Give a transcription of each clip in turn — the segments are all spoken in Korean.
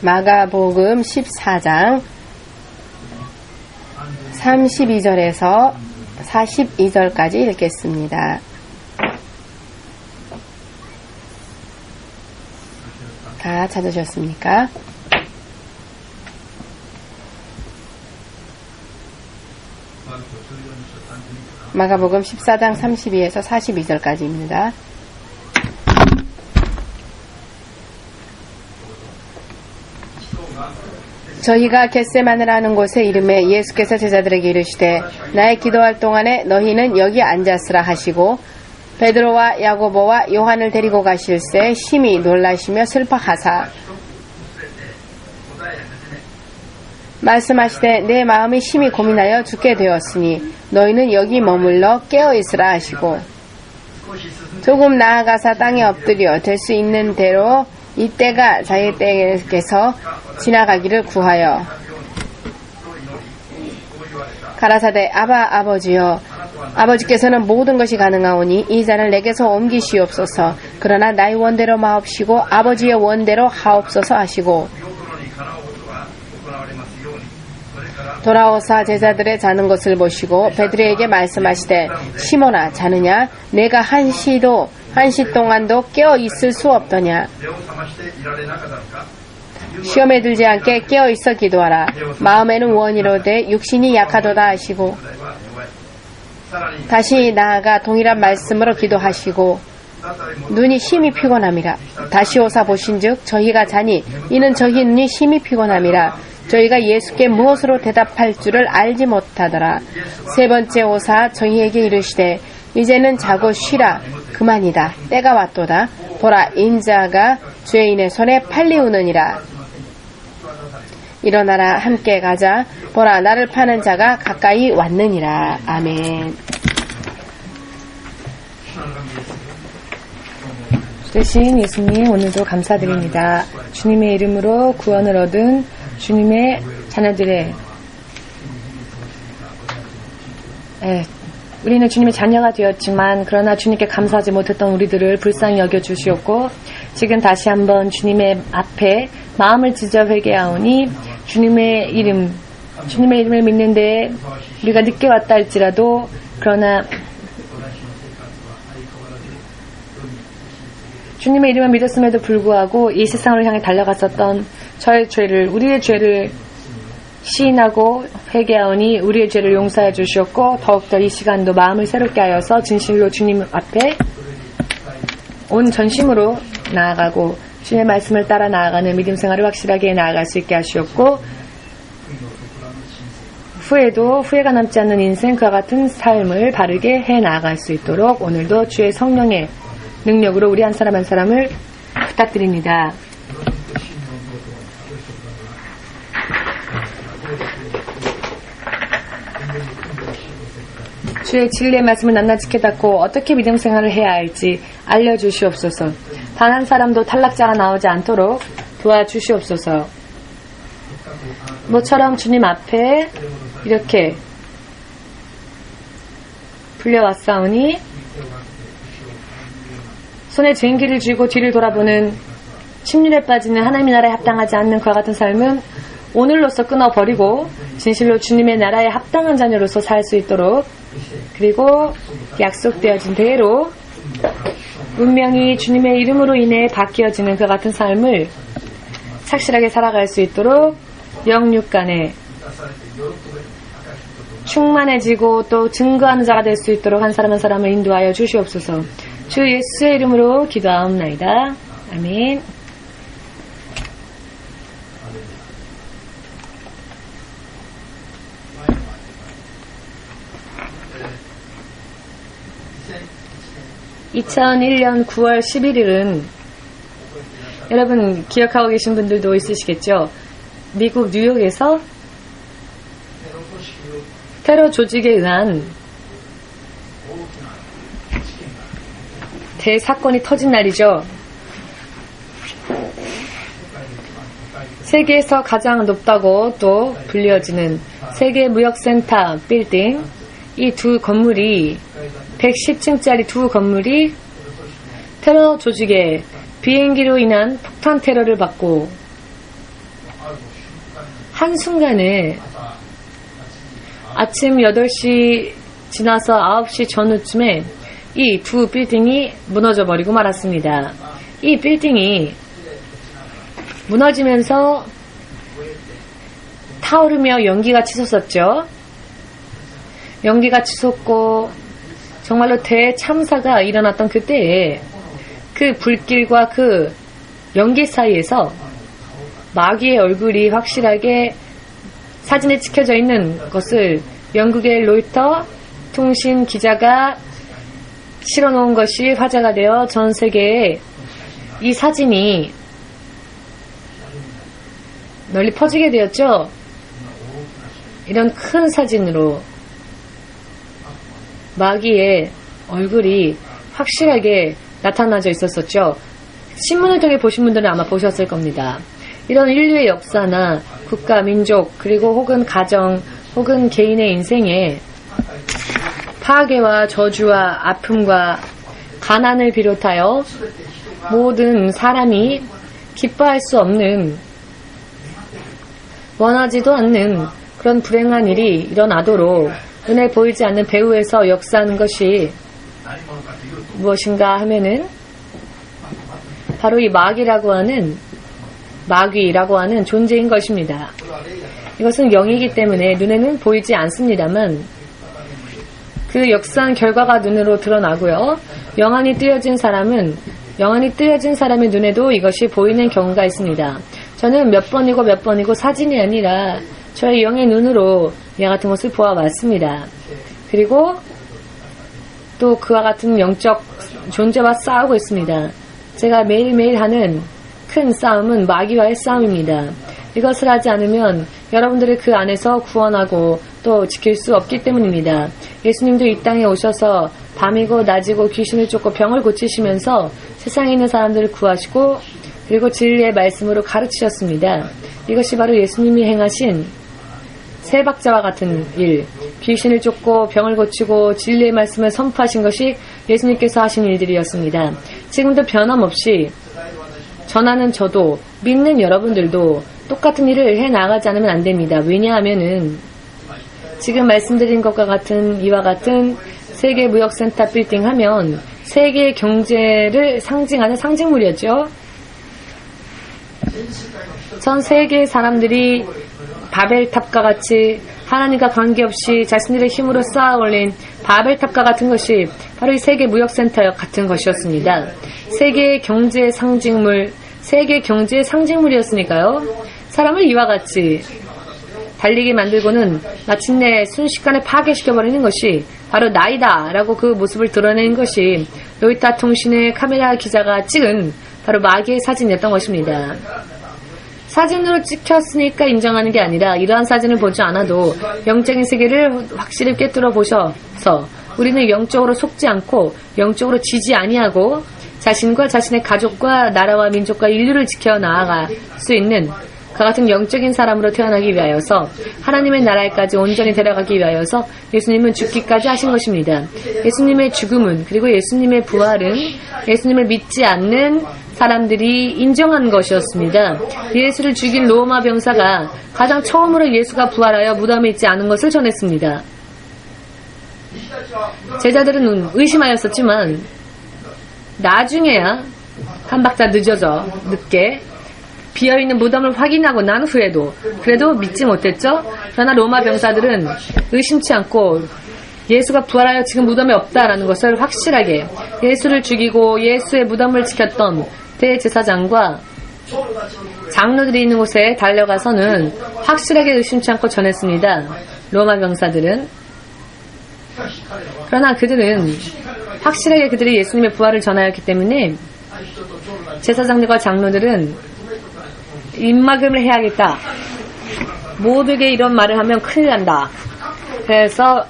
마가복음 14장 32절에서 42절까지 읽겠습니다. 다 찾으셨습니까? 마가복음 14장 32에서 42절까지입니다. 저희가 겟세마네라는 곳에 이름에 예수께서 제자들에게 이르시되 나의 기도할 동안에 너희는 여기 앉았으라 하시고 베드로와 야고보와 요한을 데리고 가실새 심히 놀라시며 슬퍼하사 말씀하시되 내 마음이 심히 고민하여 죽게 되었으니 너희는 여기 머물러 깨어있으라 하시고 조금 나아가사 땅에 엎드려 될 수 있는 대로 이때가 자기 때에서 지나가기를 구하여 가라사대 아버지여 아버지께서는 모든 것이 가능하오니 이 잔을 내게서 옮기시옵소서. 그러나 나의 원대로 마옵시고 아버지의 원대로 하옵소서 하시고 돌아오사 제자들의 자는 것을 보시고 베드로에게 말씀하시되 시몬아 자느냐 내가 한 시 동안도 깨어 있을 수 없더냐. 시험에 들지 않게 깨어 있어 기도하라. 마음에는 원이로되 육신이 약하도다 하시고 다시 나아가 동일한 말씀으로 기도하시고 눈이 심히 피곤함이라. 다시 오사 보신즉 저희가 자니 이는 저희 눈이 심히 피곤함이라. 저희가 예수께 무엇으로 대답할 줄을 알지 못하더라. 세 번째 오사 저희에게 이르시되 이제는 자고 쉬라. 그만이다. 때가 왔도다. 보라 인자가 죄인의 손에 팔리우느니라. 일어나라 함께 가자. 보라 나를 파는 자가 가까이 왔느니라. 아멘. 되신 예수님 오늘도 감사드립니다. 주님의 이름으로 구원을 얻은 주님의 자녀들의 우리는 주님의 자녀가 되었지만 그러나 주님께 감사하지 못했던 우리들을 불쌍히 여겨주시옵고 지금 다시 한번 주님의 앞에 마음을 찢어 회개하오니 주님의 이름을 믿는데 우리가 늦게 왔다 할지라도 그러나 주님의 이름을 믿었음에도 불구하고 이 세상을 향해 달려갔었던 저의 죄를 우리의 죄를 시인하고 회개하오니 우리의 죄를 용서해 주시옵고 더욱더 이 시간도 마음을 새롭게 하여서 진실로 주님 앞에 온 전심으로 나아가고 주님의 말씀을 따라 나아가는 믿음 생활을 확실하게 나아갈 수 있게 하시옵고 후회가 남지 않는 인생 그와 같은 삶을 바르게 해 나아갈 수 있도록 오늘도 주의 성령의 능력으로 우리 한 사람 한 사람을 부탁드립니다. 주의 진리의 말씀을 낱낱이 깨닫고 어떻게 믿음 생활을 해야 할지 알려주시옵소서. 단 한 사람도 탈락자가 나오지 않도록 도와주시옵소서. 모처럼 주님 앞에 이렇게 불려왔사오니 손에 쟁기를 쥐고 뒤를 돌아보는 침륜에 빠지는 하나님의 나라에 합당하지 않는 그와 같은 삶은 오늘로서 끊어버리고 진실로 주님의 나라에 합당한 자녀로서 살 수 있도록 그리고 약속되어진 대로 운명이 주님의 이름으로 인해 바뀌어지는 그와 같은 삶을 착실하게 살아갈 수 있도록 영육간에 충만해지고 또 증거하는 자가 될 수 있도록 한 사람 한 사람을 인도하여 주시옵소서. 주 예수의 이름으로 기도하옵나이다. 아멘. (2001년 9월 11일은) 여러분 기억하고 계신 분들도 있으시겠죠. 미국 뉴욕에서 테러 조직에 의한 대사건이 터진 날이죠. 세계에서 가장 높다고 또 불려지는 세계무역센터 빌딩, 이 두 건물이 110층짜리 두 건물이 테러 조직의 비행기로 인한 폭탄 테러를 받고 한순간에 아침 8시 지나서 9시 전후쯤에 이 두 빌딩이 무너져 버리고 말았습니다. 이 빌딩이 무너지면서 타오르며 연기가 치솟았죠. 연기가 치솟고 정말로 대참사가 일어났던 그때에 그 불길과 그 연기 사이에서 마귀의 얼굴이 확실하게 사진에 찍혀져 있는 것을 영국의 로이터 통신 기자가 실어놓은 것이 화제가 되어 전 세계에 이 사진이 널리 퍼지게 되었죠. 이런 큰 사진으로 마귀의 얼굴이 확실하게 나타나져 있었었죠. 신문을 통해 보신 분들은 아마 보셨을 겁니다. 이런 인류의 역사나 국가, 민족, 그리고 혹은 가정, 혹은 개인의 인생에 파괴와 저주와 아픔과 가난을 비롯하여 모든 사람이 기뻐할 수 없는, 원하지도 않는 그런 불행한 일이 일어나도록 눈에 보이지 않는 배후에서 역사하는 것이 무엇인가 하면은 바로 이 마귀라고 하는 존재인 것입니다. 이것은 영이기 때문에 눈에는 보이지 않습니다만 그 역사한 결과가 눈으로 드러나고요. 영안이 뜨여진 사람의 눈에도 이것이 보이는 경우가 있습니다. 저는 몇 번이고 사진이 아니라 저의 영의 눈으로 이와 같은 것을 보아왔습니다. 그리고 또 그와 같은 영적 존재와 싸우고 있습니다. 제가 매일매일 하는 큰 싸움은 마귀와의 싸움입니다. 이것을 하지 않으면 여러분들을 그 안에서 구원하고 또 지킬 수 없기 때문입니다. 예수님도 이 땅에 오셔서 밤이고 낮이고 귀신을 쫓고 병을 고치시면서 세상에 있는 사람들을 구하시고 그리고 진리의 말씀으로 가르치셨습니다. 이것이 바로 예수님이 행하신 세 박자와 같은 일, 귀신을 쫓고 병을 고치고 진리의 말씀을 선포하신 것이 예수님께서 하신 일들이었습니다. 지금도 변함없이 전하는 저도 믿는 여러분들도 똑같은 일을 해나가지 않으면 안 됩니다. 왜냐하면은 지금 말씀드린 것과 같은 이와 같은 세계무역센터 빌딩 하면 세계의 경제를 상징하는 상징물이었죠. 전 세계의 사람들이 바벨탑과 같이 하나님과 관계없이 자신들의 힘으로 쌓아 올린 바벨탑과 같은 것이 바로 이 세계무역센터 같은 것이었습니다. 세계의 경제의 상징물, 세계 경제의 상징물이었으니까요. 사람을 이와 같이 달리게 만들고는 마침내 순식간에 파괴시켜버리는 것이 바로 나이다 라고 그 모습을 드러내는 것이 로이터 통신의 카메라 기자가 찍은 바로 마귀의 사진이었던 것입니다. 사진으로 찍혔으니까 인정하는 게 아니라 이러한 사진을 보지 않아도 영적인 세계를 확실히 꿰뚫어 보셔서 우리는 영적으로 속지 않고 영적으로 지지 아니하고 자신과 자신의 가족과 나라와 민족과 인류를 지켜 나아갈 수 있는 그 같은 영적인 사람으로 태어나기 위하여서 하나님의 나라에까지 온전히 데려가기 위하여서 예수님은 죽기까지 하신 것입니다. 예수님의 죽음은 그리고 예수님의 부활은 예수님을 믿지 않는 사람들이 인정한 것이었습니다. 예수를 죽인 로마 병사가 가장 처음으로 예수가 부활하여 무덤에 있지 않은 것을 전했습니다. 제자들은 의심하였었지만 나중에야 한 박자 늦게 비어있는 무덤을 확인하고 난 후에도 그래도 믿지 못했죠. 그러나 로마 병사들은 의심치 않고 예수가 부활하여 지금 무덤에 없다라는 것을 확실하게 예수를 죽이고 예수의 무덤을 지켰던 대제사장과 장로들이 있는 곳에 달려가서는 확실하게 의심치 않고 전했습니다. 로마 병사들은. 그러나 그들은 확실하게 그들이 예수님의 부활을 전하였기 때문에 제사장들과 장로들은 입막음을 해야겠다. 모두에게 이런 말을 하면 큰일 난다. 그래서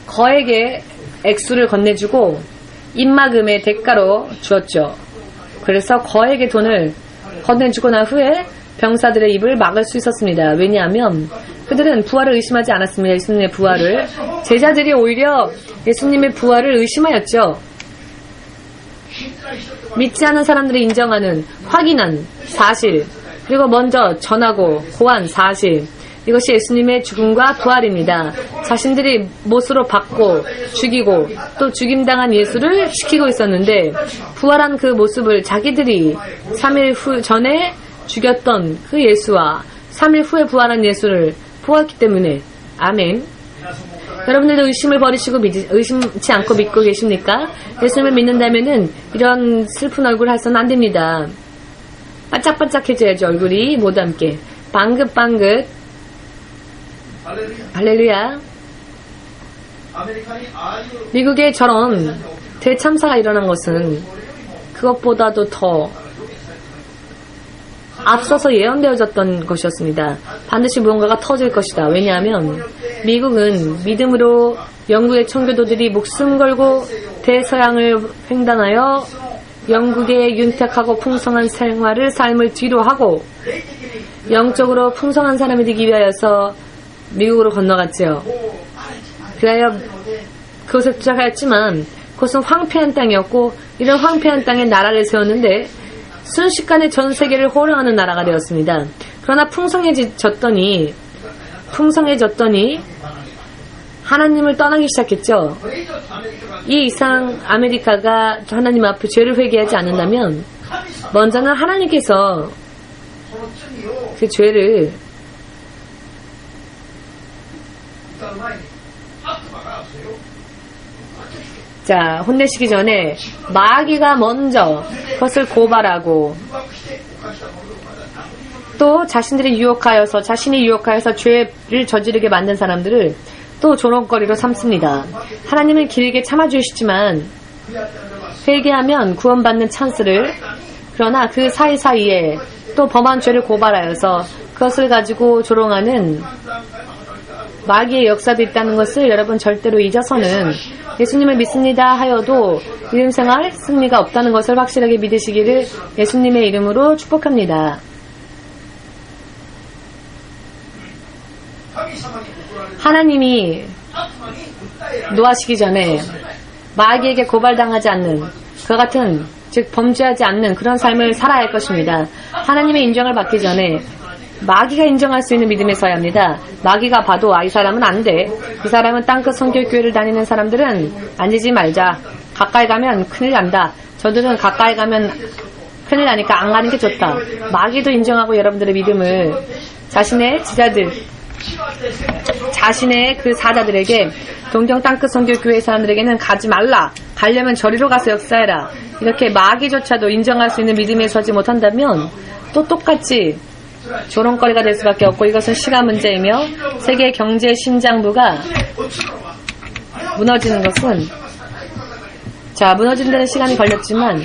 거액의 액수를 건네주고 입막음의 대가로 주었죠. 그래서 거액의 돈을 건네주고 난 후에 병사들의 입을 막을 수 있었습니다. 왜냐하면 그들은 부활을 의심하지 않았습니다. 예수님의 부활을. 제자들이 오히려 예수님의 부활을 의심하였죠. 믿지 않은 사람들이 인정하는 확인한 사실. 그리고 먼저 전하고 고한 사실, 이것이 예수님의 죽음과 부활입니다. 자신들이 못으로 받고 죽이고 또 죽임당한 예수를 지키고 있었는데 부활한 그 모습을 자기들이 3일 후 전에 죽였던 그 예수와 3일 후에 부활한 예수를 보았기 때문에 아멘. 여러분들도 의심을 버리시고 의심치 않고 믿고 계십니까? 예수님을 믿는다면은 이런 슬픈 얼굴 해서는 안 됩니다. 반짝반짝해져야죠. 얼굴이 모두 함께 방긋방긋. 할렐루야. 미국에 저런 대참사가 일어난 것은 그것보다도 더 앞서서 예언되어졌던 것이었습니다. 반드시 무언가가 터질 것이다. 왜냐하면 미국은 믿음으로 영국의 청교도들이 목숨 걸고 대서양을 횡단하여 영국의 윤택하고 풍성한 삶을 뒤로하고 영적으로 풍성한 사람이 되기 위하여서 미국으로 건너갔지요. 그래야 그것을 도착하였지만 그것은 황폐한 땅이었고 이런 황폐한 땅에 나라를 세웠는데 순식간에 전 세계를 호령하는 나라가 되었습니다. 그러나 풍성해졌더니 하나님을 떠나기 시작했죠. 이 이상 아메리카가 하나님 앞에 죄를 회개하지 않는다면 먼저는 하나님께서 그 죄를 혼내시기 전에 마귀가 먼저 그것을 고발하고 또 자신이 유혹하여서 죄를 저지르게 만든 사람들을 또 조롱거리로 삼습니다. 하나님은 길게 참아주시지만 회개하면 구원받는 찬스를, 그러나 그 사이사이에 또 범한 죄를 고발하여서 그것을 가지고 조롱하는 마귀의 역사도 있다는 것을 여러분 절대로 잊어서는 예수님을 믿습니다 하여도 이름생활 승리가 없다는 것을 확실하게 믿으시기를 예수님의 이름으로 축복합니다. 하나님이 노하시기 전에 마귀에게 고발당하지 않는 그와 같은, 즉 범죄하지 않는 그런 삶을 살아야 할 것입니다. 하나님의 인정을 받기 전에 마귀가 인정할 수 있는 믿음에 서야 합니다. 마귀가 봐도 이 사람은 안 돼. 이 사람은 땅끝 성결교회를 다니는 사람들은 앉지 말자. 가까이 가면 큰일 난다. 저들은 가까이 가면 큰일 나니까 안 가는 게 좋다. 마귀도 인정하고 여러분들의 믿음을 자신의 지자들, 자신의 그 사자들에게 동경 땅끝 성결교회 사람들에게는 가지 말라. 가려면 저리로 가서 역사해라. 이렇게 마귀조차도 인정할 수 있는 믿음에 서지 못한다면 또 똑같이 조롱거리가 될 수밖에 없고 이것은 시간 문제이며 세계 경제 심장부가 무너지는 것은 무너지는 데는 시간이 걸렸지만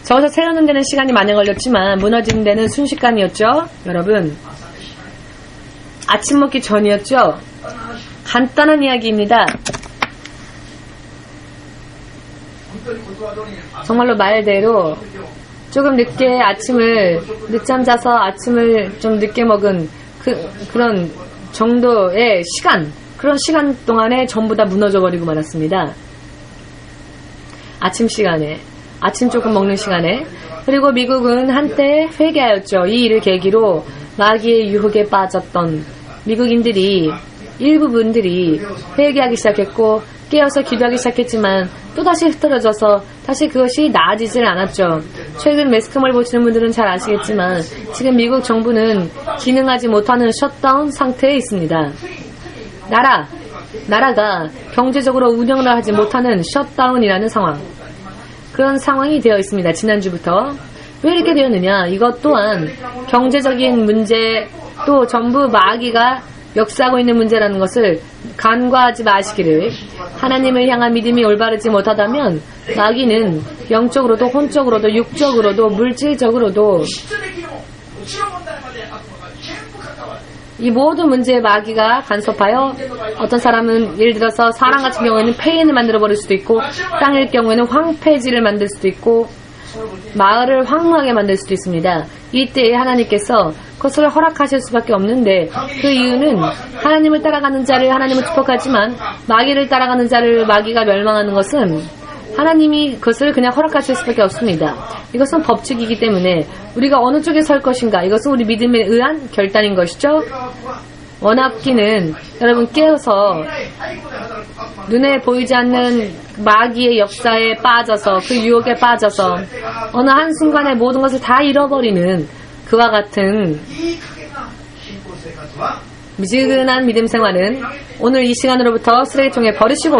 저기서 세우는 데는 시간이 많이 걸렸지만 무너지는 데는 순식간이었죠. 여러분 아침 먹기 전이었죠. 간단한 이야기입니다. 정말로 말대로 조금 늦게 늦잠 자서 아침을 좀 늦게 먹은 그런 정도의 그런 시간 동안에 전부 다 무너져 버리고 말았습니다. 아침 시간에, 아침 조금 먹는 시간에. 그리고 미국은 한때 회개하였죠. 이 일을 계기로 마귀의 유혹에 빠졌던 미국인들이, 일부분들이 회개하기 시작했고 깨어서 기도하기 시작했지만 또다시 흐트러져서 다시 그것이 나아지질 않았죠. 최근 매스컴을 보시는 분들은 잘 아시겠지만 지금 미국 정부는 기능하지 못하는 셧다운 상태에 있습니다. 나라가 경제적으로 운영을 하지 못하는 셧다운이라는 상황, 그런 상황이 되어 있습니다. 지난주부터. 왜 이렇게 되었느냐, 이것 또한 경제적인 문제, 또 전부 마귀가 역사하고 있는 문제라는 것을 간과하지 마시기를. 하나님을 향한 믿음이 올바르지 못하다면 마귀는 영적으로도 혼적으로도 육적으로도 물질적으로도 이 모든 문제에 마귀가 간섭하여 어떤 사람은 예를 들어서 사람 같은 경우에는 폐인을 만들어 버릴 수도 있고 땅일 경우에는 황폐지를 만들 수도 있고 마을을 황무하게 만들 수도 있습니다. 이때에 하나님께서 그것을 허락하실 수밖에 없는데 그 이유는 하나님을 따라가는 자를 하나님은 축복하지만 마귀를 따라가는 자를 마귀가 멸망하는 것은 하나님이 그것을 그냥 허락하실 수밖에 없습니다. 이것은 법칙이기 때문에 우리가 어느 쪽에 설 것인가, 이것은 우리 믿음에 의한 결단인 것이죠. 원합기는 여러분 깨어서 눈에 보이지 않는 마귀의 역사에 빠져서, 그 유혹에 빠져서 어느 한순간에 모든 것을 다 잃어버리는 그와 같은 미지근한 믿음 생활은 오늘 이 시간으로부터 쓰레기통에 버리시고,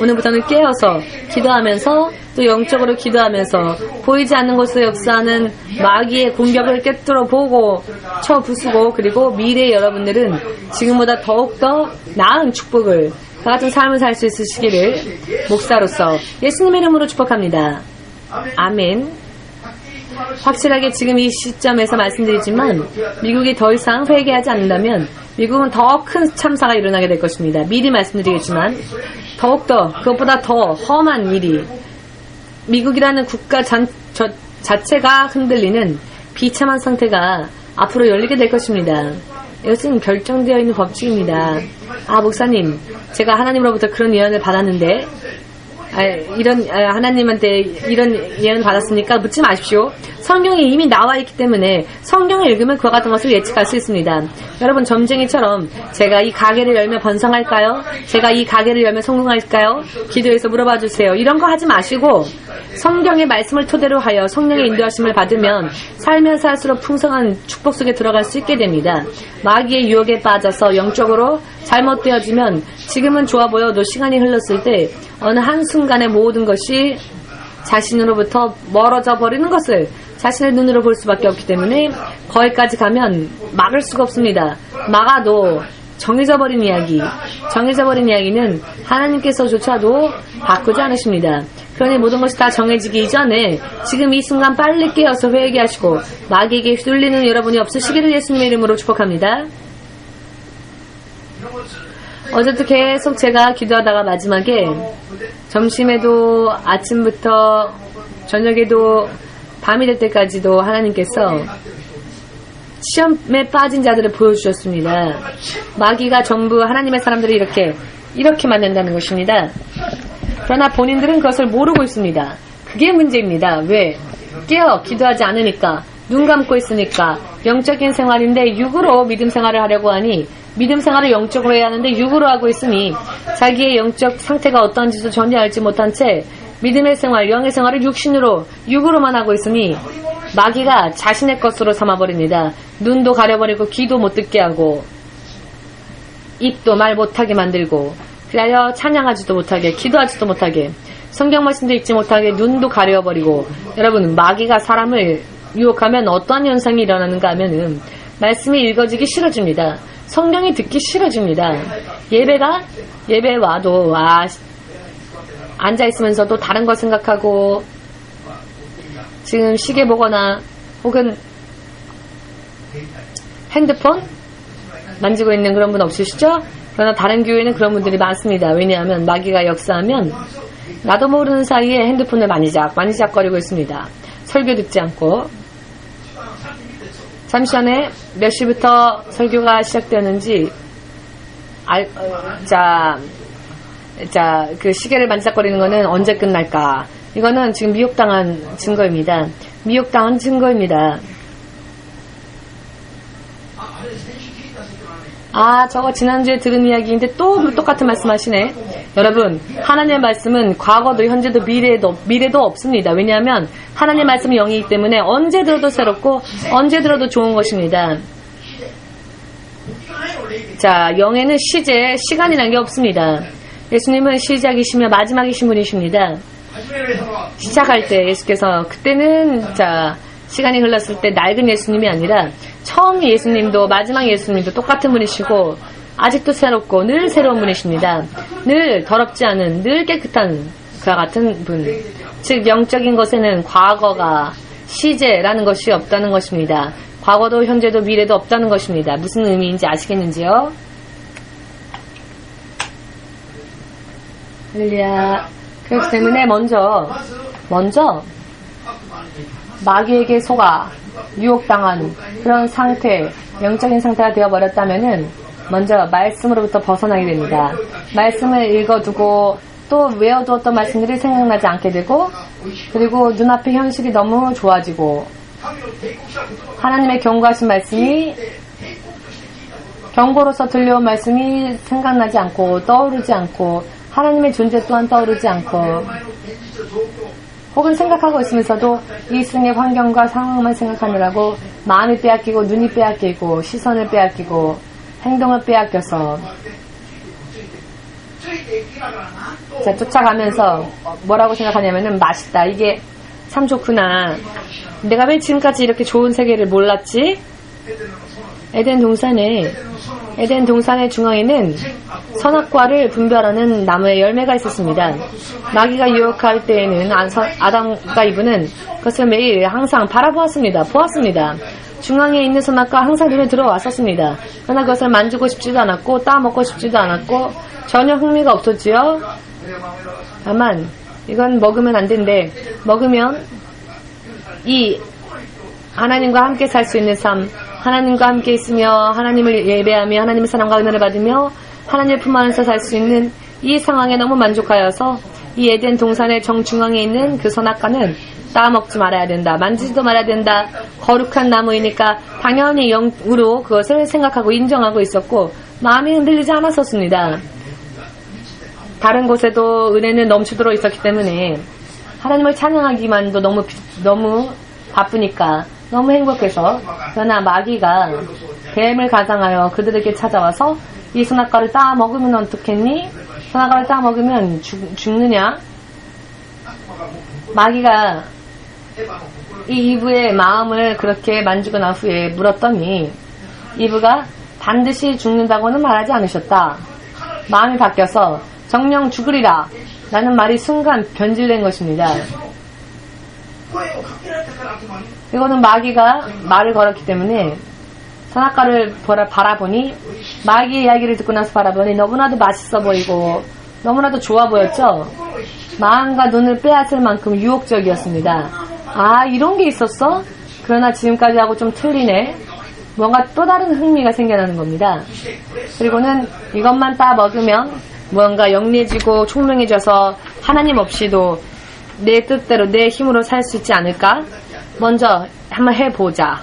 오늘부터는 깨어서 기도하면서, 또 영적으로 기도하면서 보이지 않는 곳에서 역사하는 마귀의 공격을 꿰뚫어 보고 쳐 부수고, 그리고 미래의 여러분들은 지금보다 더욱더 나은 축복을, 그 같은 삶을 살 수 있으시기를 목사로서 예수님의 이름으로 축복합니다. 아멘. 확실하게 지금 이 시점에서 말씀드리지만, 미국이 더 이상 회개하지 않는다면 미국은 더 큰 참사가 일어나게 될 것입니다. 미리 말씀드리겠지만, 더욱더 그것보다 더 험한 일이, 미국이라는 국가 자체가 흔들리는 비참한 상태가 앞으로 열리게 될 것입니다. 이것은 결정되어 있는 법칙입니다. 아, 목사님, 제가 하나님으로부터 그런 예언을 받았는데, 하나님한테 이런 예언 받았으니까 묻지 마십시오. 성경에 이미 나와 있기 때문에 성경을 읽으면 그와 같은 것을 예측할 수 있습니다. 여러분, 점쟁이처럼 제가 이 가게를 열면 번성할까요? 제가 이 가게를 열면 성공할까요? 기도해서 물어봐 주세요. 이런 거 하지 마시고 성경의 말씀을 토대로 하여 성령의 인도하심을 받으면 살면 살수록 풍성한 축복 속에 들어갈 수 있게 됩니다. 마귀의 유혹에 빠져서 영적으로 잘못되어지면 지금은 좋아 보여도 시간이 흘렀을 때 어느 한순간에 모든 것이 자신으로부터 멀어져 버리는 것을 자신의 눈으로 볼 수밖에 없기 때문에 거기까지 가면 막을 수가 없습니다. 막아도 정해져 버린 이야기는 하나님께서조차도 바꾸지 않으십니다. 그러니 모든 것이 다 정해지기 이전에 지금 이 순간 빨리 깨어서 회개하시고 마귀에게 휘둘리는 여러분이 없으시기를 예수님의 이름으로 축복합니다. 어제도 계속 제가 기도하다가 마지막에 점심에도 아침부터 저녁에도 밤이 될 때까지도 하나님께서 시험에 빠진 자들을 보여주셨습니다. 마귀가 전부 하나님의 사람들을 이렇게 만든다는 것입니다. 그러나 본인들은 그것을 모르고 있습니다. 그게 문제입니다. 왜? 깨어 기도하지 않으니까, 눈 감고 있으니까. 영적인 생활인데 육으로 믿음 생활을 하려고 하니, 믿음 생활을 영적으로 해야 하는데 육으로 하고 있으니 자기의 영적 상태가 어떤지도 전혀 알지 못한 채 믿음의 생활, 영의 생활을 육으로만 하고 있으니 마귀가 자신의 것으로 삼아버립니다. 눈도 가려버리고 귀도 못 듣게 하고 입도 말 못하게 만들고, 그래야 찬양하지도 못하게, 기도하지도 못하게, 성경 말씀도 읽지 못하게 눈도 가려버리고. 여러분, 마귀가 사람을 유혹하면 어떠한 현상이 일어나는가 하면은 말씀이 읽어지기 싫어집니다. 성경이 듣기 싫어집니다. 예배 와도 앉아있으면서도 다른 거 생각하고 지금 시계 보거나 혹은 핸드폰 만지고 있는 그런 분 없으시죠? 그러나 다른 교회는 그런 분들이 많습니다. 왜냐하면 마귀가 역사하면 나도 모르는 사이에 핸드폰을 만지작거리고 있습니다. 설교 듣지 않고. 잠시 전에 몇 시부터 설교가 시작되었는지 그 시계를 만지작거리는 거는 언제 끝날까? 이거는 지금 미혹당한 증거입니다. 저거 지난주에 들은 이야기인데 또 똑같은 말씀 하시네. 여러분, 하나님의 말씀은 과거도 현재도 미래도 없습니다. 왜냐하면 하나님의 말씀은 영이기 때문에 언제 들어도 새롭고 언제 들어도 좋은 것입니다. 자, 영에는 시간이라는 게 없습니다. 예수님은 시작이시며 마지막이신 분이십니다. 시작할 때 예수께서, 그때는 시간이 흘렀을 때 낡은 예수님이 아니라 처음 예수님도 마지막 예수님도 똑같은 분이시고 아직도 새롭고 늘 새로운 분이십니다. 늘 더럽지 않은, 늘 깨끗한 그와 같은 분. 즉 영적인 것에는 과거가 시제라는 것이 없다는 것입니다. 과거도 현재도 미래도 없다는 것입니다. 무슨 의미인지 아시겠는지요? 할렐루야. 그렇기 때문에 먼저 마귀에게 속아 유혹당한 그런 상태, 영적인 상태가 되어버렸다면은 먼저 말씀으로부터 벗어나게 됩니다. 말씀을 읽어두고 또 외워두었던 말씀들이 생각나지 않게 되고, 그리고 눈앞의 현실이 너무 좋아지고, 하나님의 경고하신 말씀이 경고로서 들려온 말씀이 생각나지 않고 떠오르지 않고 하나님의 존재 또한 떠오르지 않고, 혹은 생각하고 있으면서도 이 생의 환경과 상황만 생각하느라고 마음이 빼앗기고 눈이 빼앗기고 시선을 빼앗기고 행동을 빼앗겨서 자, 쫓아가면서 뭐라고 생각하냐면은 맛있다, 이게 참 좋구나, 내가 왜 지금까지 이렇게 좋은 세계를 몰랐지? 에덴 동산의 중앙에는 선악과를 분별하는 나무의 열매가 있었습니다. 마귀가 유혹할 때에는 아담과 이브는 그것을 매일 항상 바라보았습니다. 보았습니다. 중앙에 있는 선악과 항상 눈에 들어왔었습니다. 그러나 그것을 만지고 싶지도 않았고 따먹고 싶지도 않았고 전혀 흥미가 없었지요. 다만 이건 먹으면 안 된대. 먹으면 이 하나님과 함께 살 수 있는 삶, 하나님과 함께 있으며 하나님을 예배하며 하나님의 사랑과 은혜를 받으며 하나님의 품 안에서 살 수 있는 이 상황에 너무 만족하여서 이 에덴 동산의 정중앙에 있는 그 선악과는 따먹지 말아야 된다, 만지지도 말아야 된다, 거룩한 나무이니까 당연히 영으로 그것을 생각하고 인정하고 있었고 마음이 흔들리지 않았었습니다. 다른 곳에도 은혜는 넘치도록 있었기 때문에 하나님을 찬양하기만도 너무 바쁘니까 너무 행복해서, 그러나 마귀가 뱀을 가장하여 그들에게 찾아와서 이 선악과를 따 먹으면 어떻겠니? 선악과를 따 먹으면 죽느냐? 마귀가 이 이브의 마음을 그렇게 만지고 난 후에 물었더니 이브가 반드시 죽는다고는 말하지 않으셨다. 마음이 바뀌어서 정녕 죽으리라 라는 말이 순간 변질된 것입니다. 이거는 마귀가 말을 걸었기 때문에 선악과를 바라보니, 마귀의 이야기를 듣고 나서 바라보니 너무나도 맛있어 보이고 너무나도 좋아 보였죠. 마음과 눈을 빼앗을 만큼 유혹적이었습니다. 아, 이런 게 있었어? 그러나 지금까지하고 좀 틀리네. 뭔가 또 다른 흥미가 생겨나는 겁니다. 그리고는 이것만 따 먹으면 뭔가 영리해지고 총명해져서 하나님 없이도 내 뜻대로 내 힘으로 살 수 있지 않을까? 먼저 한번 해보자.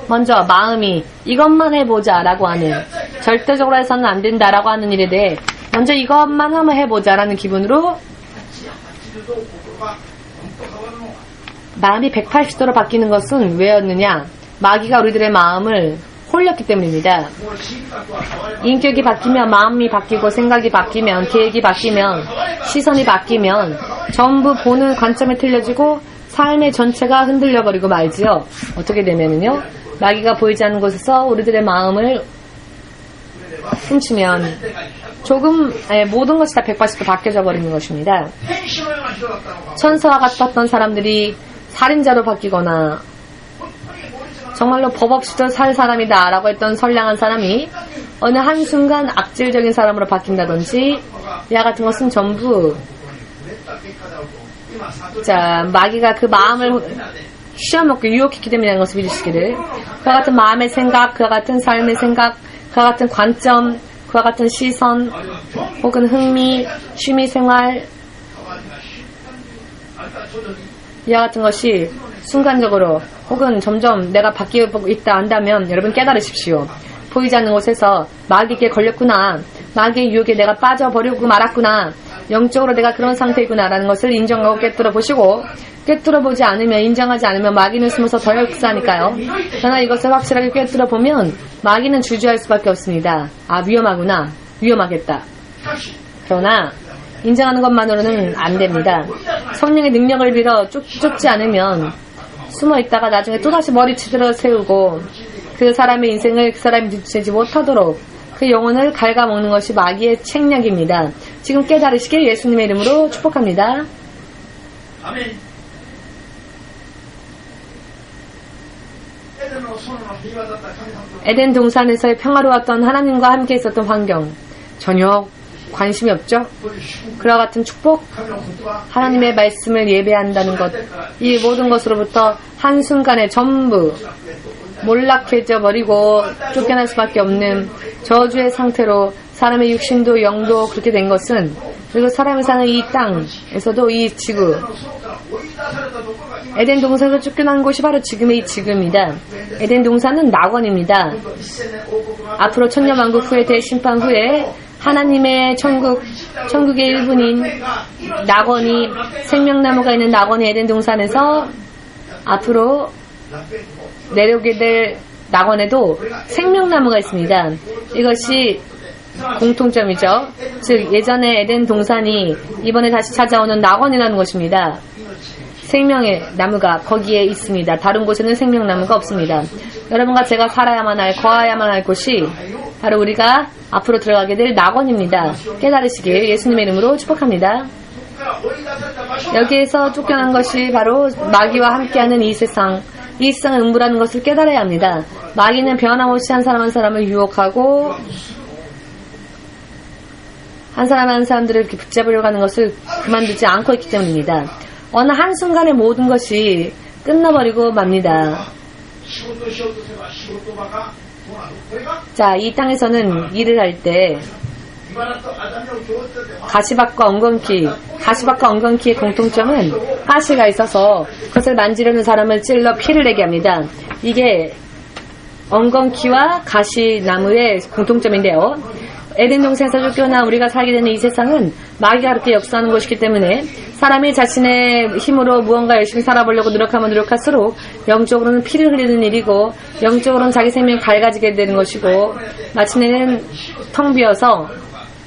먼저 마음이 이것만 해보자 라고 하는, 절대적으로 해서는 안 된다 라고 하는 일에 대해 먼저 이것만 한번 해보자 라는 기분으로 마음이 180도로 바뀌는 것은 왜였느냐? 마귀가 우리들의 마음을 홀렸기 때문입니다. 인격이 바뀌면 마음이 바뀌고 생각이 바뀌면 계획이 바뀌면 시선이 바뀌면 전부 보는 관점이 틀려지고 삶의 전체가 흔들려버리고 말지요. 어떻게 되면은요, 마귀가 보이지 않는 곳에서 우리들의 마음을 훔치면 모든 것이 다 180도 바뀌어져 버리는 것입니다. 천사와 같았던 사람들이 살인자로 바뀌거나 정말로 법 없이도 살 사람이다 라고 했던 선량한 사람이 어느 한순간 악질적인 사람으로 바뀐다든지, 이와 같은 것은 전부 마귀가 그 마음을 씌워먹고 유혹했기 때문이라는 것을 믿으시기를, 그와 같은 마음의 생각, 그와 같은 삶의 생각, 그와 같은 관점, 그와 같은 시선 혹은 흥미, 취미생활, 이와 같은 것이 순간적으로 혹은 점점 내가 바뀌고 있다 한다면 여러분 깨달으십시오. 보이지 않는 곳에서 마귀에게 걸렸구나, 마귀의 유혹에 내가 빠져버리고 말았구나, 영적으로 내가 그런 상태이구나 라는 것을 인정하고 깨뜨려 보시고, 깨뜨려 보지 않으면, 인정하지 않으면 마귀는 숨어서 더 역사하니까요. 그러나 이것을 확실하게 깨뜨려 보면 마귀는 주저할 수밖에 없습니다. 아, 위험하구나, 위험하겠다. 그러나 인정하는 것만으로는 안 됩니다. 성령의 능력을 빌어 쫓지 않으면 숨어 있다가 나중에 또다시 머리 치들어 세우고 그 사람의 인생을 그 사람이 눈치채지 못하도록 그 영혼을 갉아먹는 것이 마귀의 책략입니다. 지금 깨달으시길 예수님의 이름으로 축복합니다. 아멘. 에덴 동산에서의 평화로웠던 하나님과 함께 있었던 환경, 전혀 관심이 없죠. 그와 같은 축복, 하나님의 말씀을 예배한다는 것, 이 모든 것으로부터 한순간에 전부 몰락해져 버리고 쫓겨날 수밖에 없는 저주의 상태로 사람의 육신도 영도 그렇게 된 것은 그리고 사람이 사는 이 땅에서도 이 지구, 에덴 동산에서 쫓겨난 곳이 바로 지금의 이 지구입니다. 에덴 동산은 낙원입니다. 앞으로 천년왕국 후에 대심판 후에 하나님의 천국의 일부인 낙원이, 생명나무가 있는 낙원의 에덴 동산에서 앞으로 내려오게 될 낙원에도 생명나무가 있습니다. 이것이 공통점이죠. 즉 예전에 에덴 동산이 이번에 다시 찾아오는 낙원이라는 것입니다. 생명의 나무가 거기에 있습니다. 다른 곳에는 생명나무가 없습니다. 여러분과 제가 살아야만 할, 거하야만 할 곳이 바로 우리가 앞으로 들어가게 될 낙원입니다. 깨달으시길 예수님의 이름으로 축복합니다. 여기에서 쫓겨난 것이 바로 마귀와 함께하는 이 세상, 이 세상의 음부라는 것을 깨달아야 합니다. 마귀는 변함없이 한 사람 한 사람을 유혹하고 한 사람 한 사람들을 이렇게 붙잡으려고 하는 것을 그만두지 않고 있기 때문입니다. 어느 한순간에 모든 것이 끝나버리고 맙니다. 자, 이 땅에서는 일을 할 때 가시밭과 엉겅퀴의 공통점은 가시가 있어서 그것을 만지려는 사람을 찔러 피를 내게 합니다. 이게 엉겅퀴와 가시나무의 공통점인데요. 에덴 동산에서 쫓겨나 우리가 살게 되는 이 세상은 마귀가 그렇게 역사하는 것이기 때문에 사람이 자신의 힘으로 무언가 열심히 살아보려고 노력하면 노력할수록 영적으로는 피를 흘리는 일이고 영적으로는 자기 생명이 갈가지게 되는 것이고 마침내는 텅 비어서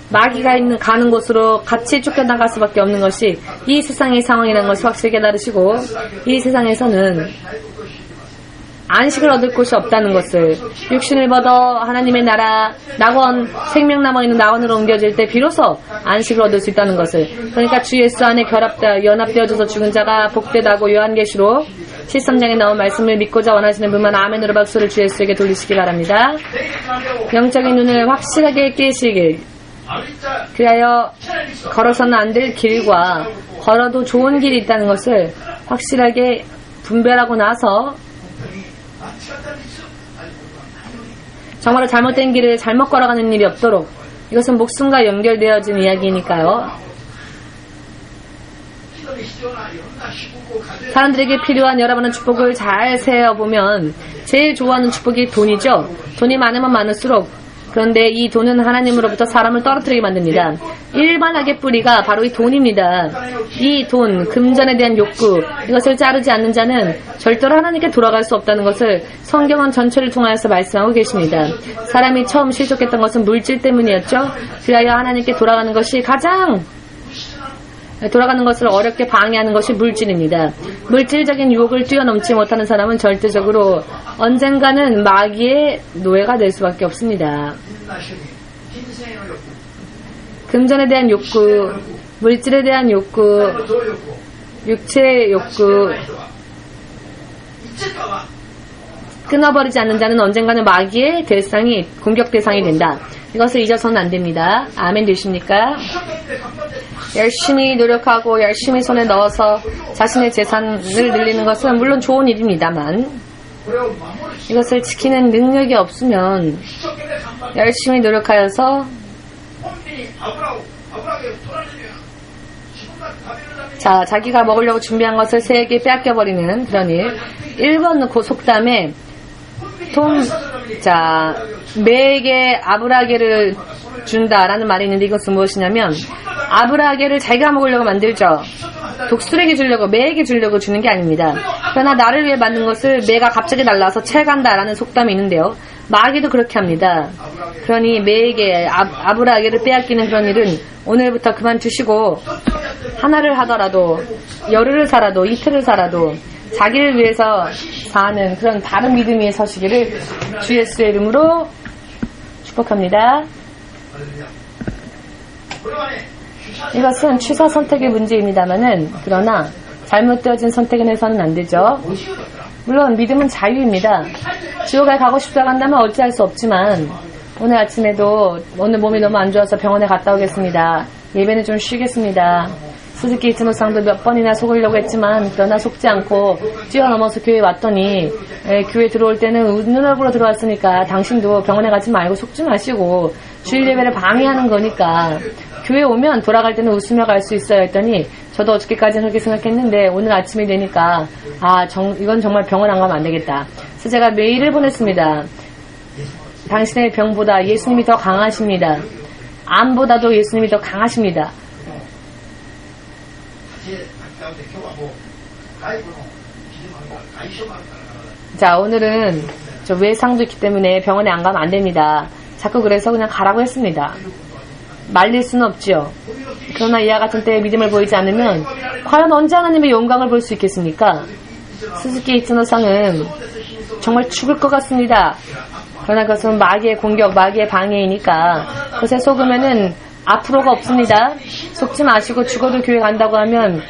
마귀가 가는 곳으로 같이 쫓겨나갈 수밖에 없는 것이 이 세상의 상황이라는 것을 확실히 깨달으시고 이 세상에서는 안식을 얻을 곳이 없다는 것을, 육신을 벗어 하나님의 나라, 낙원, 생명나무 있는 낙원으로 옮겨질 때 비로소 안식을 얻을 수 있다는 것을, 그러니까 주 예수 안에 연합되어져서 죽은 자가 복되다고 요한계시록 13장에 나온 말씀을 믿고자 원하시는 분만 아멘으로 박수를 주 예수에게 돌리시기 바랍니다. 영적인 눈을 확실하게 깨시길, 그리하여 걸어서는 안 될 길과 걸어도 좋은 길이 있다는 것을 확실하게 분별하고 나서 정말로 잘못된 길을 잘못 걸어가는 일이 없도록, 이것은 목숨과 연결되어진 이야기니까요. 사람들에게 필요한 여러 번의 축복을 잘 세어보면 제일 좋아하는 축복이 돈이죠. 돈이 많으면 많을수록, 그런데 이 돈은 하나님으로부터 사람을 떨어뜨리게 만듭니다. 일반악의 뿌리가 바로 이 돈입니다. 이 돈, 금전에 대한 욕구, 이것을 자르지 않는 자는 절대로 하나님께 돌아갈 수 없다는 것을 성경은 전체를 통하여서 말씀하고 계십니다. 사람이 처음 실족했던 것은 물질 때문이었죠. 그리하여 하나님께 돌아가는 것을 어렵게 방해하는 것이 물질입니다. 물질적인 유혹을 뛰어넘지 못하는 사람은 절대적으로 언젠가는 마귀의 노예가 될 수밖에 없습니다. 금전에 대한 욕구, 물질에 대한 욕구, 육체의 욕구, 끊어버리지 않는 자는 언젠가는 마귀의 공격 대상이 된다. 이것을 잊어서는 안 됩니다. 아멘 되십니까? 열심히 노력하고 열심히 손에 넣어서 자신의 재산을 늘리는 것은 물론 좋은 일입니다만 이것을 지키는 능력이 없으면 열심히 노력하여서 자기가 먹으려고 준비한 것을 세에게 빼앗겨버리는 그런 일. 1번 속담에 매에게 아브라게를 준다라는 말이 있는데 이것은 무엇이냐면 아브라게를 자기가 먹으려고 만들죠. 독수리에게 주려고, 매에게 주려고 주는 게 아닙니다. 그러나 나를 위해 만든 것을 매가 갑자기 날라서 채간다라는 속담이 있는데요. 마귀도 그렇게 합니다. 그러니 매에게 아브라게를 빼앗기는 그런 일은 오늘부터 그만두시고 하나를 하더라도 열흘을 살아도 이틀을 살아도 자기를 위해서 사는 그런 다른 믿음 위에 서시기를 주 예수의 이름으로 축복합니다. 이것은 취사 선택의 문제입니다만은 그러나 잘못되어진 선택은 해서는 안 되죠. 물론 믿음은 자유입니다. 지옥에 가고 싶다고 한다면 어찌할 수 없지만 오늘 아침에도 오늘 몸이 너무 안 좋아서 병원에 갔다 오겠습니다. 예배는 좀 쉬겠습니다. 스즈키 이츠노상도 몇 번이나 속으려고 했지만 그러나 속지 않고 뛰어넘어서 교회에 왔더니 교회 들어올 때는 웃는 얼굴로 들어왔으니까 당신도 병원에 가지 말고 속지 마시고 주일 예배를 방해하는 거니까 교회 오면 돌아갈 때는 웃으며 갈 수 있어요 했더니 저도 어저께까지는 그렇게 생각했는데 오늘 아침에 되니까 이건 정말 병원 안 가면 안 되겠다. 그래서 제가 메일을 보냈습니다. 당신의 병보다 예수님이 더 강하십니다. 암보다도 예수님이 더 강하십니다. 자, 오늘은 저 외상도 있기 때문에 병원에 안 가면 안 됩니다. 자꾸 그래서 그냥 가라고 했습니다. 말릴 수는 없지요. 그러나 이와 같은 때에 믿음을 보이지 않으면 과연 언제 하나님의 영광을 볼 수 있겠습니까? 스즈키 이츠노상은 정말 죽을 것 같습니다. 그러나 그것은 마귀의 공격, 마귀의 방해이니까 그것에 속으면은 앞으로가 없습니다. 속지 마시고 죽어도 교회 간다고 하면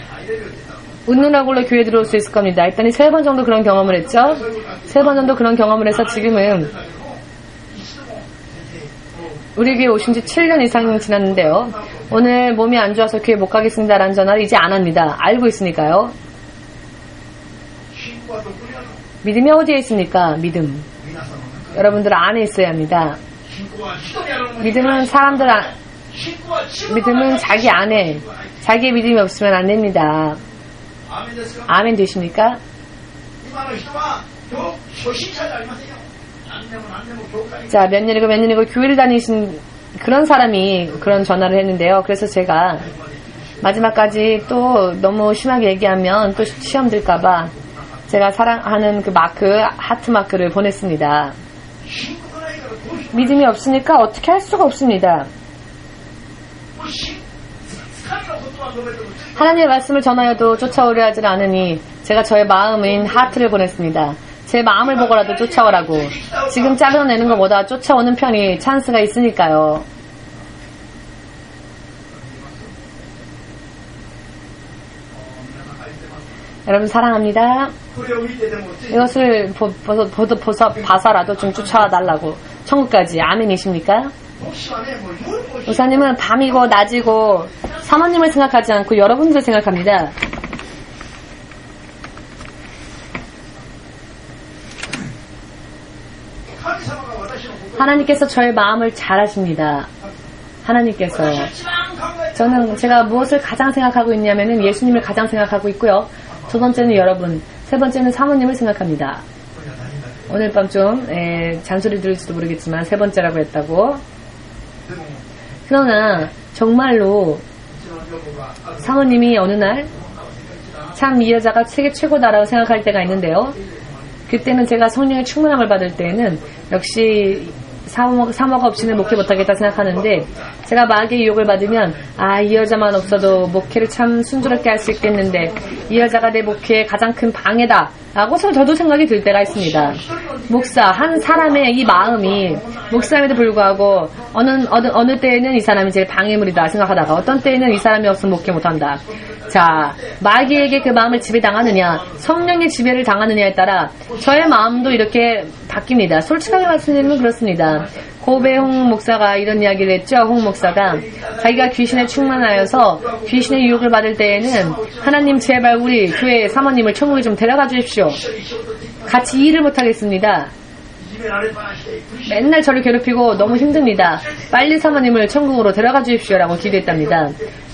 웃는 얼굴로 교회 들어올 수 있을 겁니다. 일단 3번 정도 그런 경험을 했죠. 3번 정도 그런 경험을 해서 지금은 우리 교회 오신 지 7년 이상 지났는데요. 오늘 몸이 안 좋아서 교회 못 가겠습니다라는 전화를 이제 안 합니다. 알고 있으니까요. 믿음이 어디에 있습니까? 믿음. 여러분들 안에 있어야 합니다. 믿음은 믿음은 자기 안에, 자기의 믿음이 없으면 안 됩니다. 아멘 되십니까? 자, 몇 년이고 교회를 다니신 그런 사람이 그런 전화를 했는데요. 그래서 제가 마지막까지 또 너무 심하게 얘기하면 또 시험 들까봐 제가 사랑하는 그 하트 마크를 보냈습니다. 믿음이 없으니까 어떻게 할 수가 없습니다. 하나님의 말씀을 전하여도 쫓아오려 하지 않으니 제가 저의 마음인 하트를 보냈습니다. 제 마음을 보고라도 쫓아오라고. 지금 잘라내는 것보다 쫓아오는 편이 찬스가 있으니까요. 여러분 사랑합니다. 이것을 봐서라도 좀 쫓아달라고. 천국까지. 아멘이십니까? 목사님은 밤이고 낮이고 사모님을 생각하지 않고 여러분들을 생각합니다. 하나님께서 저의 마음을 잘 아십니다. 하나님께서. 제가 무엇을 가장 생각하고 있냐면은 예수님을 가장 생각하고 있고요. 2번째는 여러분, 3번째는 사모님을 생각합니다. 오늘 밤 좀 잔소리 들을지도 모르겠지만 3번째라고 했다고. 그러나 정말로 사모님이 어느 날 참 이 여자가 세계 최고다라고 생각할 때가 있는데요. 그때는 제가 성령의 충만함을 받을 때에는 역시 사모가 없이는 목회 못하겠다 생각하는데 제가 마귀의 유혹을 받으면 이 여자만 없어도 목회를 참 순조롭게 할 수 있겠는데 이 여자가 내 목회의 가장 큰 방해다 라고 저도 생각이 들 때가 있습니다. 목사, 한 사람의 이 마음이 목사임에도 불구하고 어느 때에는 이 사람이 제일 방해물이다 생각하다가 어떤 때에는 이 사람이 없으면 목회 못한다. 자, 마귀에게 그 마음을 지배당하느냐 성령의 지배를 당하느냐에 따라 저의 마음도 이렇게 바뀝니다. 솔직하게 말씀드리면 그렇습니다. 고베 홍 목사가 이런 이야기를 했죠. 홍 목사가 자기가 귀신에 충만하여서 귀신의 유혹을 받을 때에는 하나님 제발 우리 교회 사모님을 천국에 좀 데려가 주십시오. 같이 일을 못하겠습니다. 맨날 저를 괴롭히고 너무 힘듭니다. 빨리 사모님을 천국으로 데려가 주십시오라고 기도했답니다.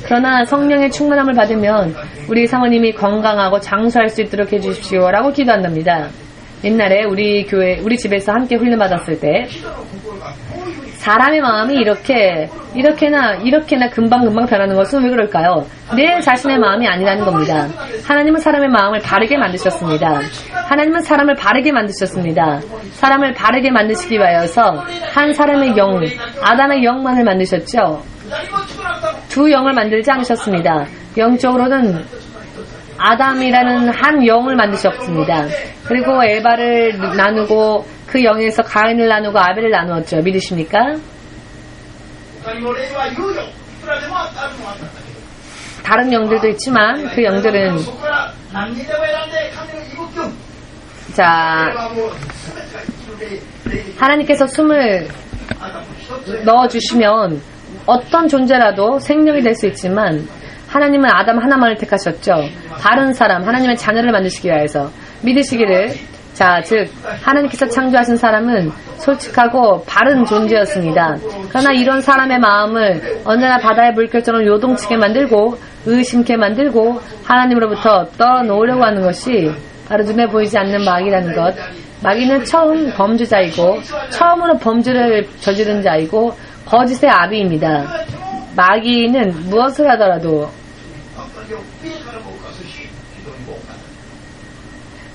그러나 성령의 충만함을 받으면 우리 사모님이 건강하고 장수할 수 있도록 해주십시오라고 기도한답니다. 옛날에 우리 집에서 함께 훈련 받았을 때 사람의 마음이 이렇게나 금방금방 변하는 것은 왜 그럴까요? 내 자신의 마음이 아니라는 겁니다. 하나님은 사람의 마음을 바르게 만드셨습니다. 하나님은 사람을 바르게 만드셨습니다. 사람을 바르게 만드시기 위하여서 한 사람의 영, 아담의 영만을 만드셨죠. 두 영을 만들지 않으셨습니다. 영적으로는 아담이라는 한 영을 만드셨습니다. 그리고 에바를 나누고 그 영에서 가인을 나누고 아벨을 나누었죠. 믿으십니까? 다른 영들도 있지만 그 영들은 하나님께서 숨을 넣어주시면 어떤 존재라도 생명이 될 수 있지만 하나님은 아담 하나만을 택하셨죠. 바른 사람, 하나님의 자녀를 만드시기 위해서 믿으시기를. 즉 하나님께서 창조하신 사람은 솔직하고 바른 존재였습니다. 그러나 이런 사람의 마음을 언제나 바다의 물결처럼 요동치게 만들고 의심케 만들고 하나님으로부터 떠놓으려고 하는 것이 바로 눈에 보이지 않는 마귀라는 것. 마귀는 처음 범죄자이고 처음으로 범죄를 저지른 자이고 거짓의 아비입니다. 마귀는 무엇을 하더라도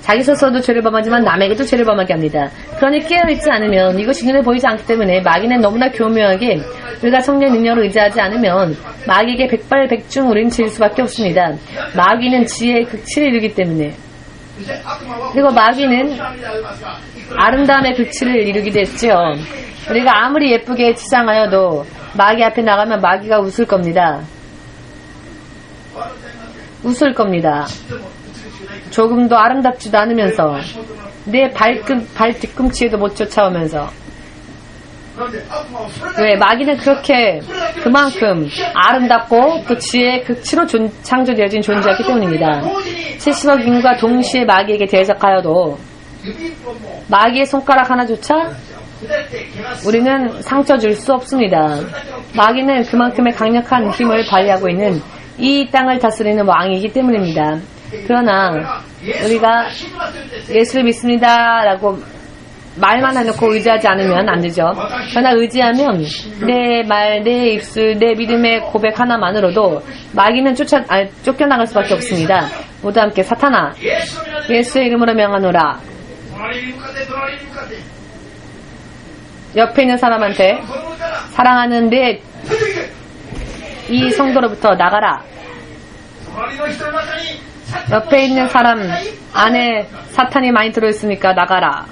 자기 스스로도 죄를 범하지만 남에게도 죄를 범하게 합니다. 그러니 깨어있지 않으면 이것이 눈에 보이지 않기 때문에 마귀는 너무나 교묘하게 우리가 성령의 능력을 의지하지 않으면 마귀에게 백발백중 우린 질 수밖에 없습니다. 마귀는 지혜의 극치를 이루기 때문에 그리고 마귀는 아름다움의 극치를 이루기도 했죠. 우리가 아무리 예쁘게 치장하여도 마귀 앞에 나가면 마귀가 웃을 겁니다. 웃을 겁니다. 조금도 아름답지도 않으면서 내 발뒤꿈치에도 못 쫓아오면서 왜 마귀는 그렇게 그만큼 아름답고 또 지혜의 극치로 창조되어진 존재였기 때문입니다. 70억 인구가 동시에 마귀에게 대적하여도 마귀의 손가락 하나조차 우리는 상처 줄 수 없습니다. 마귀는 그만큼의 강력한 힘을 발휘하고 있는 이 땅을 다스리는 왕이기 때문입니다. 그러나 우리가 예수를 믿습니다 라고 말만 해놓고 의지하지 않으면 안 되죠. 그러나 의지하면 내 말, 내 입술, 내 믿음의 고백 하나만으로도 마귀는 쫓겨나갈 수밖에 없습니다. 모두 함께 사탄아 예수의 이름으로 명하노라. 옆에 있는 사람한테 사랑하는 내 이 성도로부터 나가라. 옆에 있는 사람 안에 사탄이 많이 들어있으니까 나가라.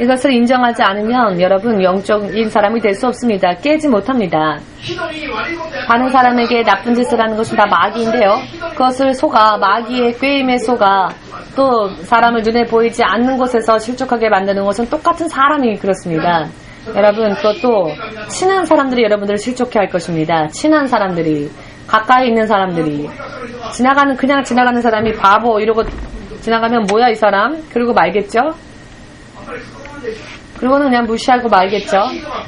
이것을 인정하지 않으면 여러분 영적인 사람이 될 수 없습니다. 깨지 못합니다. 다른 사람에게 나쁜 짓을 하는 것은 다 마귀인데요. 그것을 속아 마귀의 꾀임에 속아 또 사람을 눈에 보이지 않는 곳에서 실족하게 만드는 것은 똑같은 사람이 그렇습니다. 여러분 그것도 친한 사람들이 여러분들을 실족해 할 것입니다. 친한 사람들이 가까이 있는 사람들이 그냥 지나가는 사람이 바보 이러고 지나가면 뭐야 이 사람? 그러고 말겠죠? 그러고는 그냥 무시하고 말겠죠?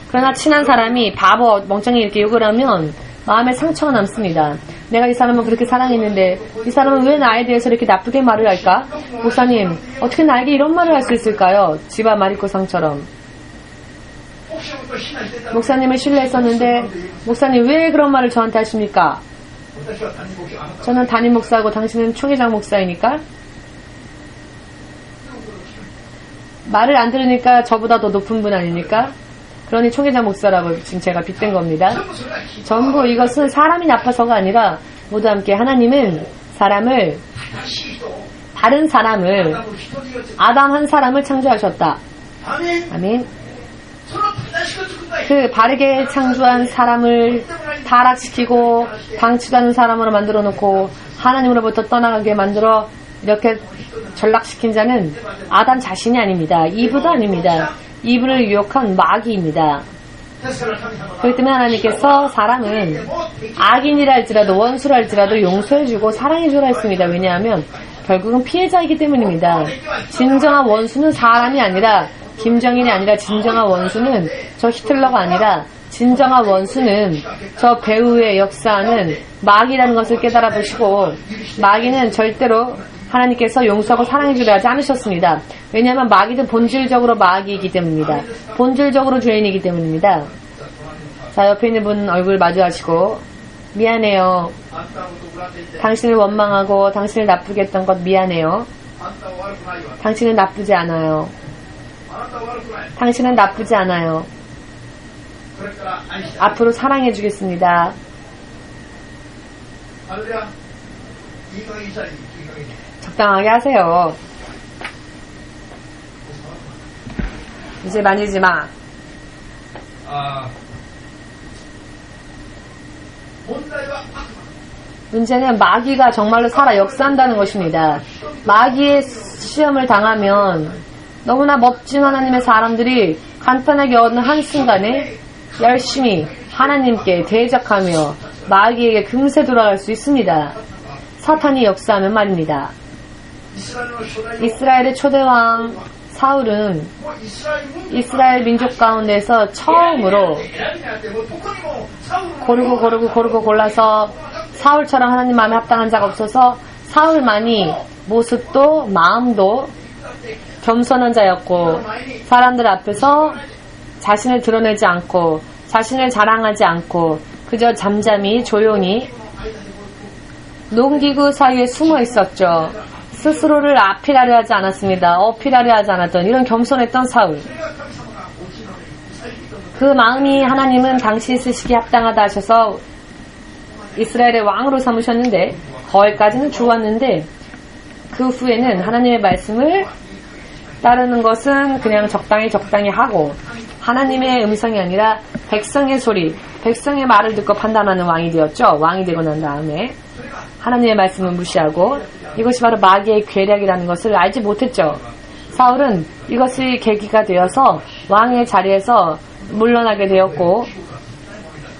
그러나 친한 사람이 바보 멍청이 이렇게 욕을 하면 마음에 상처가 남습니다. 내가 이 사람을 그렇게 사랑했는데 이 사람은 왜 나에 대해서 이렇게 나쁘게 말을 할까? 목사님 어떻게 나에게 이런 말을 할 수 있을까요? 집안 마리코상처럼 목사님을 신뢰했었는데 목사님 왜 그런 말을 저한테 하십니까? 저는 담임 목사고 당신은 총회장 목사이니까 말을 안 들으니까 저보다 더 높은 분 아닙니까? 그러니 총회장 목사라고 지금 제가 빗댄 겁니다. 전부 이것은 사람이 나빠서가 아니라 모두 함께 하나님은 다른 사람을 아담 한 사람을 창조하셨다. 아멘. 그 바르게 창조한 사람을 타락시키고 방치하는 사람으로 만들어 놓고 하나님으로부터 떠나가게 만들어 이렇게 전락시킨 자는 아담 자신이 아닙니다. 이브도 아닙니다. 이브를 유혹한 마귀입니다. 그렇기 때문에 하나님께서 사람은 악인이라 할지라도 원수라 할지라도 용서해주고 사랑해주라 했습니다. 왜냐하면 결국은 피해자이기 때문입니다. 진정한 원수는 사람이 아니라 김정일이 아니라 진정한 원수는 저 히틀러가 아니라 진정한 원수는 저 배후에 역사하는 마귀라는 것을 깨달아 보시고 마귀는 절대로 하나님께서 용서하고 사랑해주려 하지 않으셨습니다. 왜냐하면 마귀는 본질적으로 마귀이기 때문입니다. 본질적으로 죄인이기 때문입니다. 자, 옆에 있는 분 얼굴 마주하시고 미안해요. 당신을 원망하고 당신을 나쁘게 했던 것 미안해요. 당신은 나쁘지 않아요. 당신은 나쁘지 않아요. 앞으로 사랑해 주겠습니다. 적당하게 하세요. 이제 만지지 마. 문제는 마귀가 정말로 살아 역사한다는 것입니다. 마귀의 시험을 당하면 너무나 멋진 하나님의 사람들이 간단하게 어느 한순간에 열심히 하나님께 대적하며 마귀에게 금세 돌아갈 수 있습니다. 사탄이 역사하면 말입니다. 이스라엘의 초대왕 사울은 이스라엘 민족 가운데서 처음으로 고르고 골라서 사울처럼 하나님 마음에 합당한 자가 없어서 사울만이 모습도 마음도 겸손한 자였고 사람들 앞에서 자신을 드러내지 않고 자신을 자랑하지 않고 그저 잠잠히 조용히 농기구 사이에 숨어 있었죠. 스스로를 아필하려 하지 않았습니다. 어필하려 하지 않았던 이런 겸손했던 사울. 그 마음이 하나님은 당시 쓰시기에 합당하다 하셔서 이스라엘의 왕으로 삼으셨는데 거기까지는 좋았는데 그 후에는 하나님의 말씀을 따르는 것은 그냥 적당히 하고 하나님의 음성이 아니라 백성의 소리, 백성의 말을 듣고 판단하는 왕이 되었죠. 왕이 되고 난 다음에 하나님의 말씀을 무시하고 이것이 바로 마귀의 괴략이라는 것을 알지 못했죠. 사울은 이것이 계기가 되어서 왕의 자리에서 물러나게 되었고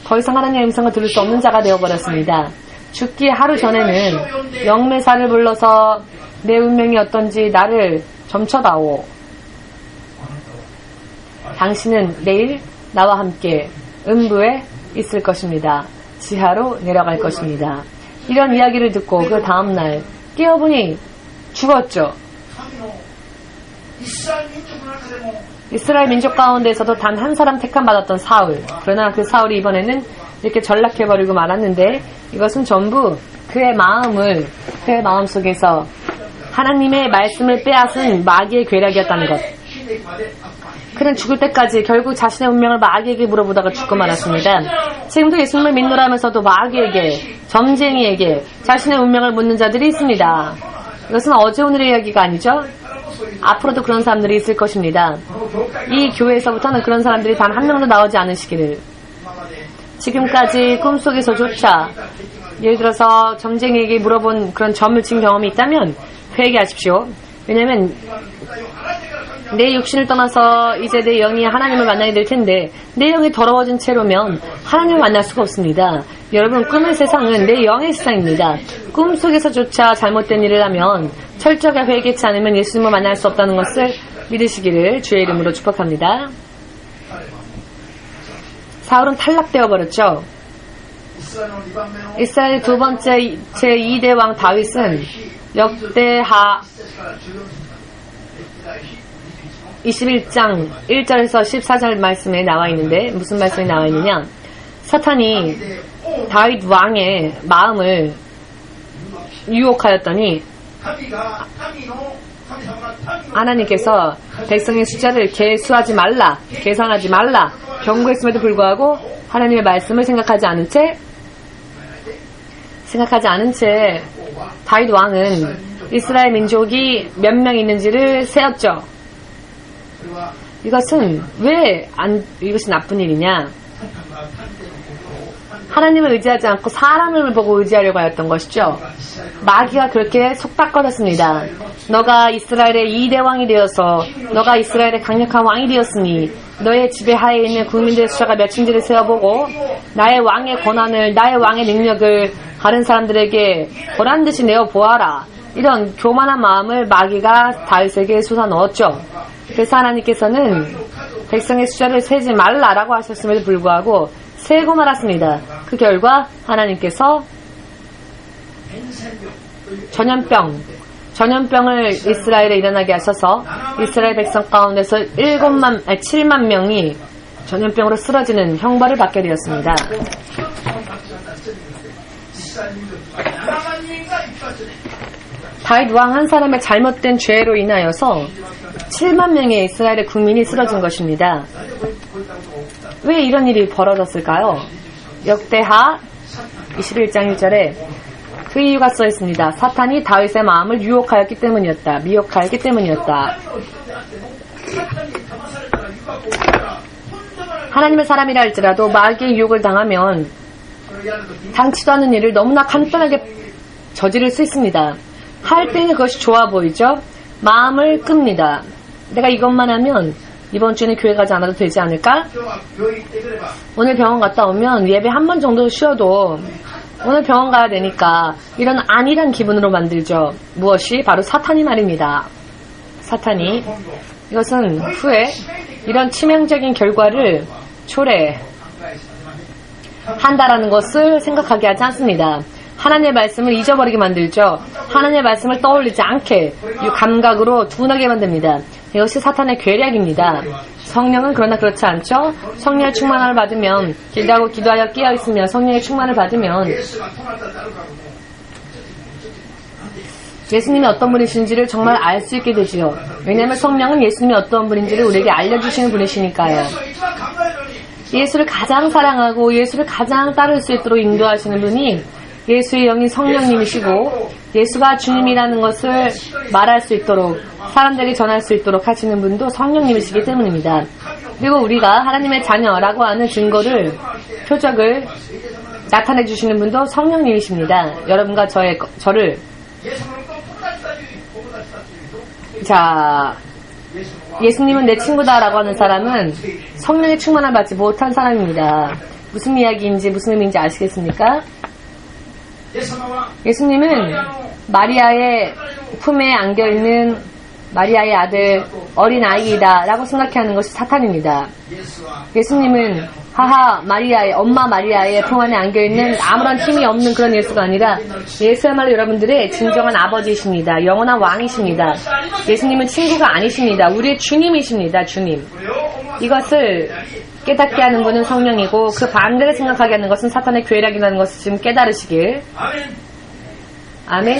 더 이상 하나님의 음성을 들을 수 없는 자가 되어버렸습니다. 죽기 하루 전에는 영매사를 불러서 내 운명이 어떤지 나를 점쳐다오. 당신은 내일 나와 함께 음부에 있을 것입니다. 지하로 내려갈 것입니다. 이런 이야기를 듣고 그 다음날 깨어보니 죽었죠. 이스라엘 민족 가운데서도 단 한 사람 택함받았던 사울. 그러나 그 사울이 이번에는 이렇게 전락해버리고 말았는데 이것은 전부 그의 마음 속에서 하나님의 말씀을 빼앗은 마귀의 괴략이었다는 것. 그는 죽을 때까지 결국 자신의 운명을 마귀에게 물어보다가 죽고 말았습니다. 지금도 예수님을 믿노라면서도 마귀에게, 점쟁이에게 자신의 운명을 묻는 자들이 있습니다. 이것은 어제 오늘의 이야기가 아니죠. 앞으로도 그런 사람들이 있을 것입니다. 이 교회에서부터는 그런 사람들이 단 한 명도 나오지 않으시기를. 지금까지 꿈속에서조차 예를 들어서 점쟁이에게 물어본 그런 점을 친 경험이 있다면 회개하십시오. 왜냐하면 내 육신을 떠나서 이제 내 영이 하나님을 만나게 될 텐데 내 영이 더러워진 채로면 하나님을 만날 수가 없습니다. 여러분, 꿈의 세상은 내 영의 세상입니다. 꿈속에서조차 잘못된 일을 하면 철저하게 회개치 않으면 예수님을 만날 수 없다는 것을 믿으시기를 주의 이름으로 축복합니다. 사울은 탈락되어 버렸죠. 이스라엘 두 번째 제2대 왕 다윗은 역대하 21장 1절에서 14절 말씀에 나와 있는데 무슨 말씀이 나와 있느냐, 사탄이 다윗 왕의 마음을 유혹하였더니 하나님께서 백성의 숫자를 계산하지 말라 경고했음에도 불구하고 하나님의 말씀을 생각하지 않은 채 다윗 왕은 이스라엘 민족이 몇 명 있는지를 세었죠. 이것은 이것이 나쁜 일이냐? 하나님을 의지하지 않고 사람을 보고 의지하려고 하였던 것이죠. 마귀가 그렇게 속닥거렸습니다. 너가 이스라엘의 2대 왕이 되어서 너가 이스라엘의 강력한 왕이 되었으니 너의 지배하에 있는 국민들의 숫자가 몇인지를 세어보고 나의 왕의 권한을, 나의 왕의 능력을 다른 사람들에게 보란듯이 내어보아라. 이런 교만한 마음을 마귀가 다윗에게 쏟아넣었죠. 그래서 하나님께서는 백성의 숫자를 세지 말라라고 하셨음에도 불구하고 세고 말았습니다. 그 결과 하나님께서 전염병을 이스라엘에 일어나게 하셔서 이스라엘 백성 가운데서 7만 명이 전염병으로 쓰러지는 형벌을 받게 되었습니다. 다윗 왕 한 사람의 잘못된 죄로 인하여서 7만 명의 이스라엘의 국민이 쓰러진 것입니다. 왜 이런 일이 벌어졌을까요? 역대하 21장 1절에 그 이유가 써 있습니다. 사탄이 다윗의 마음을 미혹하였기 때문이었다. 하나님의 사람이라 할지라도 마귀의 유혹을 당하면 당치도 않은 일을 너무나 간단하게 저지를 수 있습니다. 할 때는 그것이 좋아 보이죠? 마음을 끕니다. 내가 이것만 하면 이번 주는 교회 가지 않아도 되지 않을까? 오늘 병원 갔다 오면 예배 한 번 정도 쉬어도 오늘 병원 가야 되니까 이런 안일한 기분으로 만들죠. 무엇이? 바로 사탄이 말입니다. 사탄이 이것은 후에 이런 치명적인 결과를 초래한다라는 것을 생각하게 하지 않습니다. 하나님의 말씀을 잊어버리게 만들죠. 하나님의 말씀을 떠올리지 않게 이 감각으로 둔하게 만듭니다. 이것이 사탄의 괴략입니다. 성령은 그러나 그렇지 않죠. 성령의 충만함을 받으면 길다고 기도하여 깨어있으며 성령의 충만을 받으면 예수님이 어떤 분이신지를 정말 알 수 있게 되지요. 왜냐하면 성령은 예수님이 어떤 분인지를 우리에게 알려주시는 분이시니까요. 예수를 가장 사랑하고 예수를 가장 따를 수 있도록 인도하시는 분이 예수의 영인 성령님이시고 예수가 주님이라는 것을 말할 수 있도록 사람들에게 전할 수 있도록 하시는 분도 성령님이시기 때문입니다. 그리고 우리가 하나님의 자녀라고 하는 증거를 표적을 나타내 주시는 분도 성령님이십니다. 여러분과 저를 자, 예수님은 내 친구다라고 하는 사람은 성령의 충만을 받지 못한 사람입니다. 무슨 이야기인지 무슨 의미인지 아시겠습니까? 예수님은 마리아의 품에 안겨있는 마리아의 아들 어린아이이다 라고 생각하는 것이 사탄입니다. 예수님은 하하 마리아의 엄마 마리아의 품 안에 안겨있는 아무런 힘이 없는 그런 예수가 아니라 예수야말로 여러분들의 진정한 아버지이십니다. 영원한 왕이십니다. 예수님은 친구가 아니십니다. 우리의 주님이십니다. 주님. 이것을 깨닫게 하는 분은 성령이고 그 반대를 생각하게 하는 것은 사탄의 괴략이라는 것을 지금 깨달으시길. 아멘.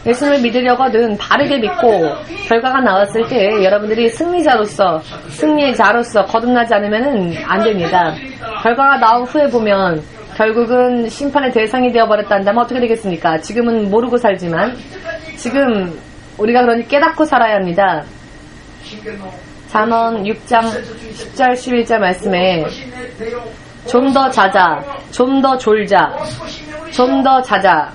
예수님을 믿으려거든 바르게 믿고 결과가 나왔을 때 여러분들이 승리의 자로서 거듭나지 않으면 안 됩니다. 결과가 나온 후에 보면 결국은 심판의 대상이 되어버렸다 한다면 어떻게 되겠습니까? 지금은 모르고 살지만 지금 우리가 그러니 깨닫고 살아야 합니다. 잠언 6장 10절 11절 말씀에 좀 더 자자, 좀 더 졸자, 좀 더 자자,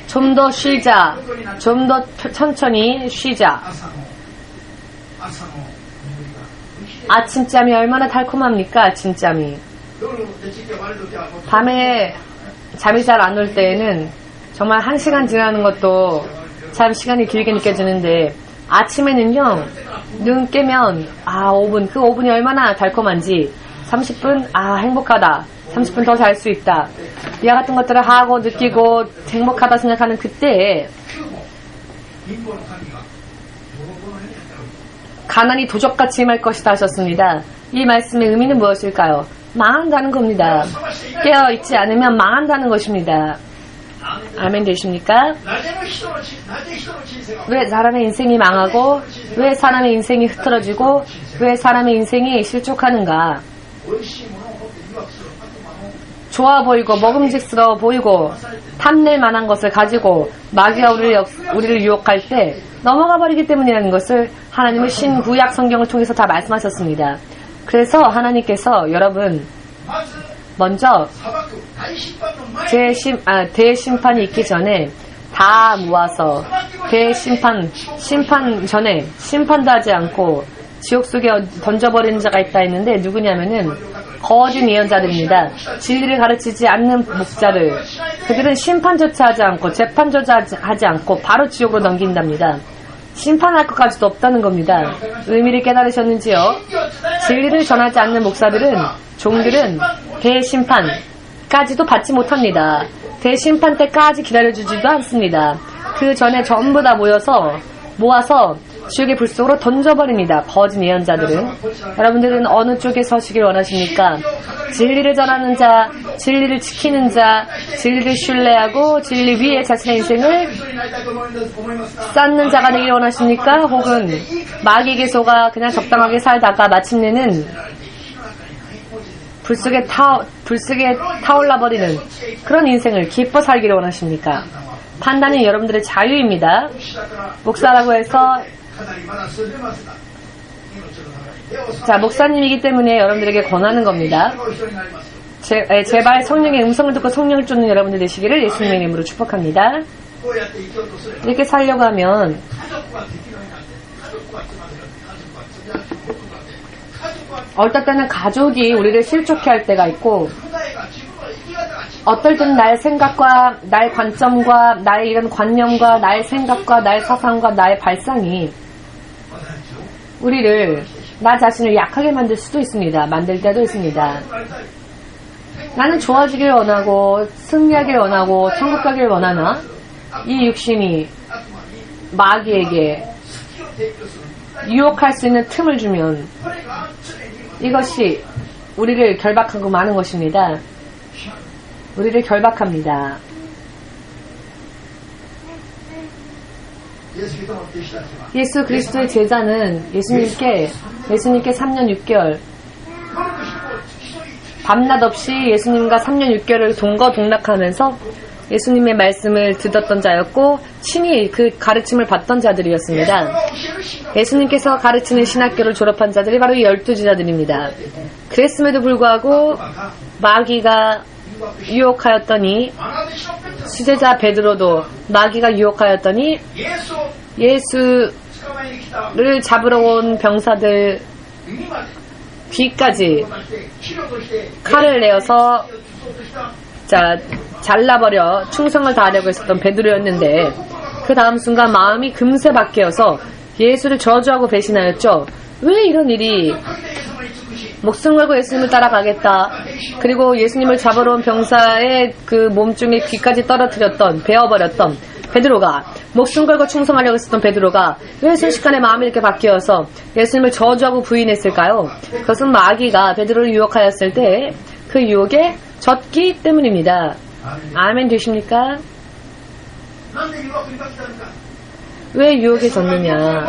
좀 더 쉬자, 좀 더 천천히 쉬자. 아침잠이 얼마나 달콤합니까? 아침잠이. 밤에 잠이 잘 안 올 때에는 정말 1시간 지나는 것도 참 시간이 길게 느껴지는데 아침에는요, 눈 깨면 5분, 그 5분이 얼마나 달콤한지 30분, 행복하다. 30분 더 잘 수 있다. 이와 같은 것들을 하고 느끼고 행복하다 생각하는 그때에 가난이 도적같이 임할 것이다 하셨습니다. 이 말씀의 의미는 무엇일까요? 망한다는 겁니다. 깨어있지 않으면 망한다는 것입니다. 아멘 되십니까? 왜 사람의 인생이 망하고 왜 사람의 인생이 흐트러지고 왜 사람의 인생이 실족하는가? 좋아 보이고 먹음직스러워 보이고 탐낼 만한 것을 가지고 마귀가 우리를 유혹할 때 넘어가 버리기 때문이라는 것을 하나님은 신구약 성경을 통해서 다 말씀하셨습니다. 그래서 하나님께서 여러분 먼저 대심판이 있기 전에 다 모아서 심판 전에 심판도 하지 않고 지옥 속에 던져버리는 자가 있다 했는데 누구냐면은 거짓 예언자들입니다. 진리를 가르치지 않는 목자들. 그들은 심판조차 하지 않고 재판조차 하지 않고 바로 지옥으로 넘긴답니다. 심판할 것까지도 없다는 겁니다. 의미를 깨달으셨는지요? 진리를 전하지 않는 목사들은 종들은 대심판까지도 받지 못합니다. 대심판 때까지 기다려주지도 않습니다. 그 전에 전부 다 모아서 지옥의 불 속으로 던져버립니다. 거짓 예언자들은. 여러분들은 어느 쪽에 서시길 원하십니까? 진리를 전하는 자, 진리를 지키는 자, 진리를 신뢰하고 진리 위에 자신의 인생을 쌓는 자가 되길 원하십니까? 혹은 마귀에게 속아 그냥 적당하게 살다가 마침내는 불 속에 타올라버리는 그런 인생을 기뻐 살기를 원하십니까? 판단은 여러분들의 자유입니다. 목사라고 해서 목사님이기 때문에 여러분들에게 권하는 겁니다. 제발 성령의 음성을 듣고 성령을 쫓는 여러분들 되시기를 예수님의 이름으로 축복합니다. 이렇게 살려고 하면 어떨 때는 가족이 우리를 실족해 할 때가 있고 어떨 때는 나의 생각과 나의 관점과 나의 이런 관념과 나의 생각과 나의 사상과 나의 발상이 우리를, 나 자신을 약하게 만들 수도 있습니다. 만들 때도 있습니다. 나는 좋아지길 원하고 승리하길 원하고 천국 가길 원하나 이 육신이 마귀에게 유혹할 수 있는 틈을 주면 이것이 우리를 결박하고 마는 것입니다. 우리를 결박합니다. 예수 그리스도의 제자는 예수님께 3년 6개월 밤낮 없이 예수님과 3년 6개월을 동거동락하면서 예수님의 말씀을 듣었던 자였고 친히 그 가르침을 받던 자들이었습니다. 예수님께서 가르치는 신학교를 졸업한 자들이 바로 이 12제자들입니다. 그랬음에도 불구하고 마귀가 유혹하였더니 수제자 베드로도 마귀가 유혹하였더니 예수를 잡으러 온 병사들 귀까지 칼을 내어서 잘라버려 충성을 다하려고 했었던 베드로였는데 그 다음 순간 마음이 금세 바뀌어서 예수를 저주하고 배신하였죠. 왜 이런 일이? 목숨 걸고 예수님을 따라가겠다. 그리고 예수님을 잡으러 온 병사의 그 몸중에 귀까지 떨어뜨렸던, 베어버렸던 베드로가, 목숨 걸고 충성하려고 했었던 베드로가 왜 순식간에 마음이 이렇게 바뀌어서 예수님을 저주하고 부인했을까요? 그것은 마귀가 베드로를 유혹하였을 때 그 유혹에 졌기 때문입니다. 아멘 되십니까? 왜 유혹에 졌느냐?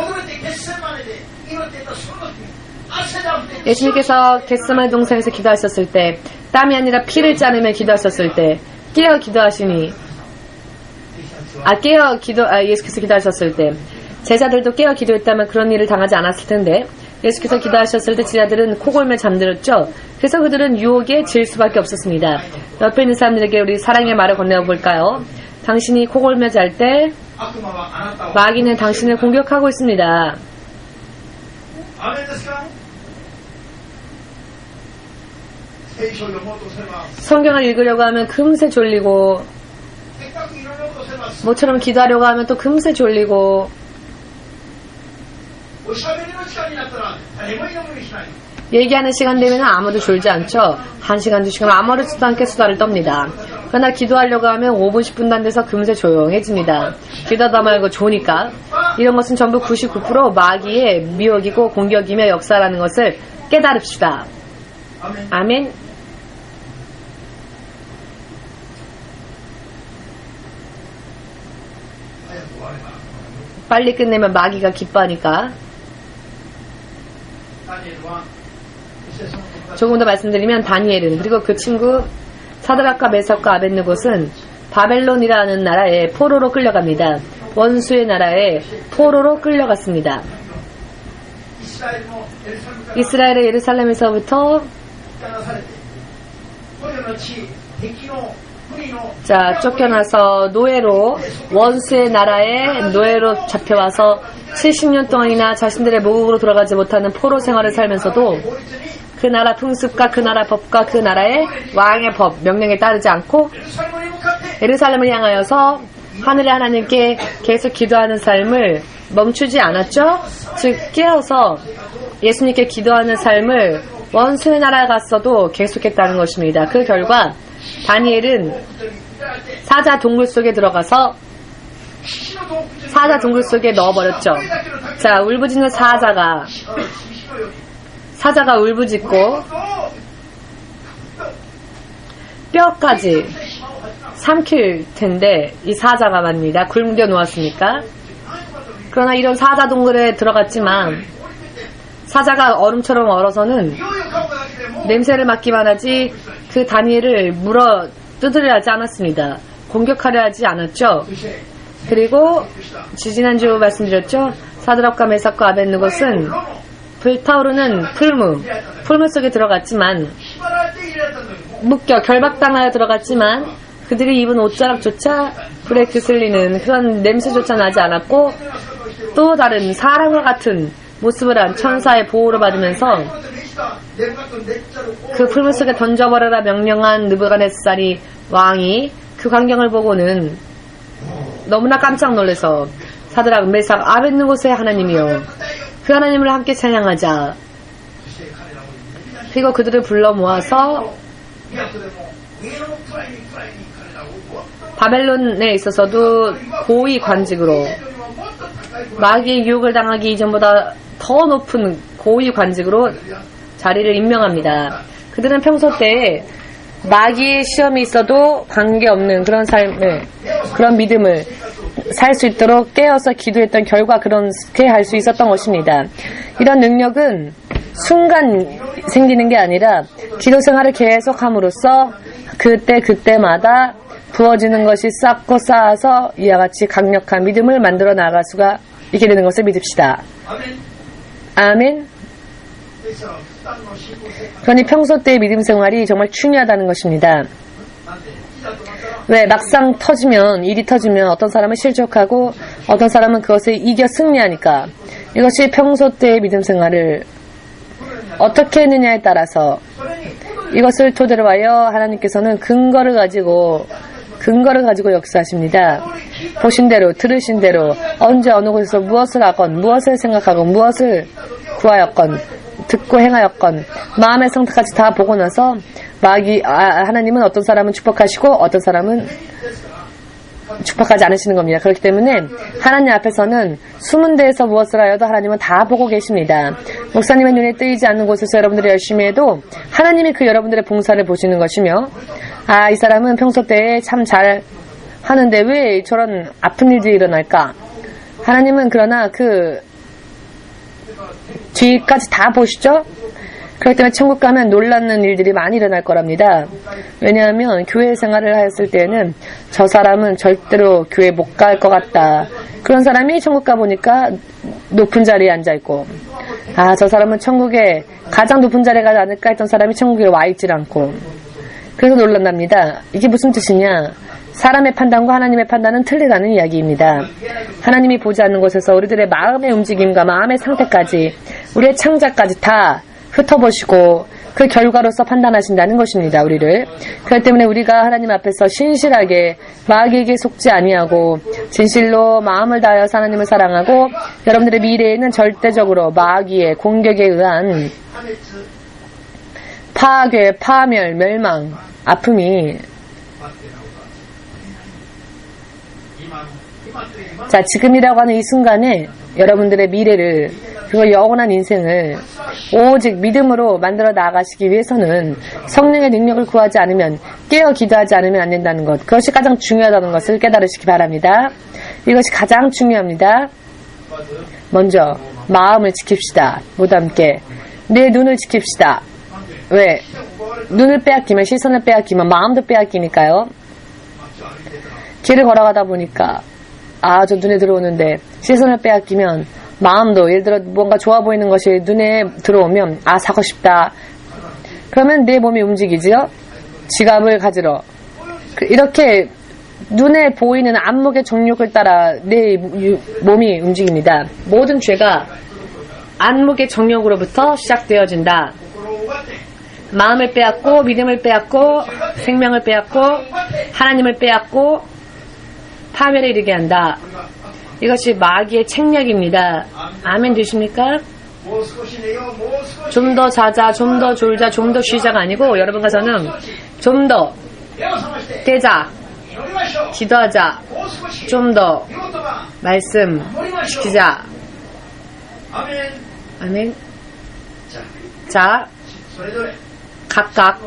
예수님께서 겟세마네 동산에서 기도하셨을 때, 땀이 아니라 피를 짜내며 기도하셨을 때, 깨어 기도하시니, 예수께서 기도하셨을 때, 제자들도 깨어 기도했다면 그런 일을 당하지 않았을 텐데, 예수께서 기도하셨을 때 제자들은 코골며 잠들었죠. 그래서 그들은 유혹에 질 수밖에 없었습니다. 옆에 있는 사람들에게 우리 사랑의 말을 건네어 볼까요? 당신이 코골며 잘 때, 마귀는 당신을 공격하고 있습니다. 성경을 읽으려고 하면 금세 졸리고 모처럼 기도하려고 하면 또 금세 졸리고 얘기하는 시간 되면 아무도 졸지 않죠. 1시간, 2시간 아무렇지도 않게 수다를 떱니다. 그러나 기도하려고 하면 5분, 10분도 안 돼서 금세 조용해집니다. 기도하다 말고 좋으니까. 이런 것은 전부 99% 마귀의 미혹이고 공격이며 역사라는 것을 깨달읍시다. 아멘. 빨리 끝내면 마귀가 기뻐하니까. 조금 더 말씀드리면 다니엘은 그리고 그 친구 사드락과 메삭과 아벳느고는 바벨론이라는 나라에 포로로 끌려갑니다. 원수의 나라에 포로로 끌려갔습니다. 이스라엘의 예루살렘에서부터 쫓겨나서 노예로 원수의 나라에 노예로 잡혀와서 70년 동안이나 자신들의 모국으로 돌아가지 못하는 포로 생활을 살면서도 그 나라 풍습과 그 나라 법과 그 나라의 왕의 법, 명령에 따르지 않고 예루살렘을 향하여서 하늘의 하나님께 계속 기도하는 삶을 멈추지 않았죠. 즉 깨어서 예수님께 기도하는 삶을 원수의 나라에 갔어도 계속했다는 것입니다. 그 결과 다니엘은 사자 동굴 속에 들어가서 사자 동굴 속에 넣어버렸죠. 자, 울부짖는 사자가 울부짖고 뼈까지 삼킬 텐데 이 사자가 말입니다. 굶겨 놓았으니까. 그러나 이런 사자 동굴에 들어갔지만 사자가 얼음처럼 얼어서는 냄새를 맡기만 하지 그 다니엘을 물어 뜯으려 하지 않았습니다. 공격하려 하지 않았죠. 그리고 지지난주 말씀드렸죠. 사드락과 메삭과 아벳느고는 불타오르는 풀무 속에 들어갔지만 묶여 결박당하여 들어갔지만 그들이 입은 옷자락조차 불에 그슬리는 그런 냄새조차 나지 않았고 또 다른 사람과 같은 모습을 한 천사의 보호를 받으면서 그 풀무 속에 던져버려라 명령한 느부갓네살이 왕이 그 광경을 보고는 너무나 깜짝 놀라서 사드락, 메삭, 아벳느고의 하나님이여 그 하나님을 함께 찬양하자. 그리고 그들을 불러 모아서 바벨론에 있어서도 고위 관직으로, 마귀의 유혹을 당하기 이전보다 더 높은 고위 관직으로 자리를 임명합니다. 그들은 평소 때 마귀의 시험이 있어도 관계없는 그런 삶을, 그런 믿음을 살 수 있도록 깨어서 기도했던 결과 그렇게 할 수 있었던 것입니다. 이런 능력은 순간 생기는 게 아니라 기도 생활을 계속함으로써 그때마다 부어지는 것이 쌓고 쌓아서 이와 같이 강력한 믿음을 만들어 나갈 수가 있게 되는 것을 믿읍시다. 아멘. 그러니 평소 때의 믿음 생활이 정말 중요하다는 것입니다. 왜 막상 일이 터지면 어떤 사람은 실족하고 어떤 사람은 그것을 이겨 승리하니까, 이것이 평소 때의 믿음 생활을 어떻게 했느냐에 따라서 이것을 토대로 하여 하나님께서는 근거를 가지고 역사하십니다. 보신 대로, 들으신 대로, 언제 어느 곳에서 무엇을 하건, 무엇을 생각하건, 무엇을 구하였건, 듣고 행하였건, 마음의 상태까지 다 보고 나서 하나님은 어떤 사람은 축복하시고 어떤 사람은 축복하지 않으시는 겁니다. 그렇기 때문에 하나님 앞에서는 숨은 데에서 무엇을 하여도 하나님은 다 보고 계십니다. 목사님의 눈에 뜨이지 않는 곳에서 여러분들이 열심히 해도 하나님이 그 여러분들의 봉사를 보시는 것이며, 이 사람은 평소 때에 참 잘 하는데 왜 저런 아픈 일들이 일어날까? 하나님은 그러나 그 뒤까지 다 보시죠? 그렇기 때문에 천국 가면 놀라는 일들이 많이 일어날 거랍니다. 왜냐하면 교회 생활을 하였을 때에는 저 사람은 절대로 교회 못 갈 것 같다. 그런 사람이 천국 가보니까 높은 자리에 앉아있고, 저 사람은 천국에 가장 높은 자리에 가지 않을까 했던 사람이 천국에 와 있질 않고, 그래서 놀란답니다. 이게 무슨 뜻이냐? 사람의 판단과 하나님의 판단은 틀리다는 이야기입니다. 하나님이 보지 않는 곳에서 우리들의 마음의 움직임과 마음의 상태까지, 우리의 창자까지 다 흩어보시고 그 결과로서 판단하신다는 것입니다. 우리를. 그렇기 때문에 우리가 하나님 앞에서 신실하게 마귀에게 속지 아니하고 진실로 마음을 다하여서 하나님을 사랑하고, 여러분들의 미래에는 절대적으로 마귀의 공격에 의한 파괴, 파멸, 멸망, 아픔이, 지금이라고 하는 이 순간에 여러분들의 미래를, 그리고 영원한 인생을 오직 믿음으로 만들어 나가시기 위해서는 성령의 능력을 구하지 않으면, 깨어 기도하지 않으면 안 된다는 것, 그것이 가장 중요하다는 것을 깨달으시기 바랍니다. 이것이 가장 중요합니다. 먼저 마음을 지킵시다. 모두 함께 내 눈을 지킵시다. 왜? 눈을 빼앗기면, 시선을 빼앗기면 마음도 빼앗기니까요. 길을 걸어가다 보니까 저 눈에 들어오는데 시선을 빼앗기면 마음도, 예를 들어 뭔가 좋아 보이는 것이 눈에 들어오면 사고 싶다. 그러면 내 몸이 움직이지요. 지갑을 가지러. 이렇게 눈에 보이는 안목의 정욕을 따라 내 몸이 움직입니다. 모든 죄가 안목의 정욕으로부터 시작되어진다. 마음을 빼앗고, 믿음을 빼앗고, 생명을 빼앗고, 하나님을 빼앗고 파멸에 이르게 한다. 이것이 마귀의 책략입니다. 아멘 되십니까? 좀 더 자자, 좀 더 졸자, 좀 더 쉬자가 아니고, 여러분 가서는 좀 더 깨자, 기도하자, 좀 더 말씀 지키자. 아멘. 자, 각각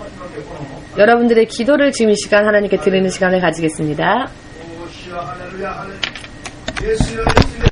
여러분들의 기도를 지금 이 시간 하나님께 드리는 시간을 가지겠습니다.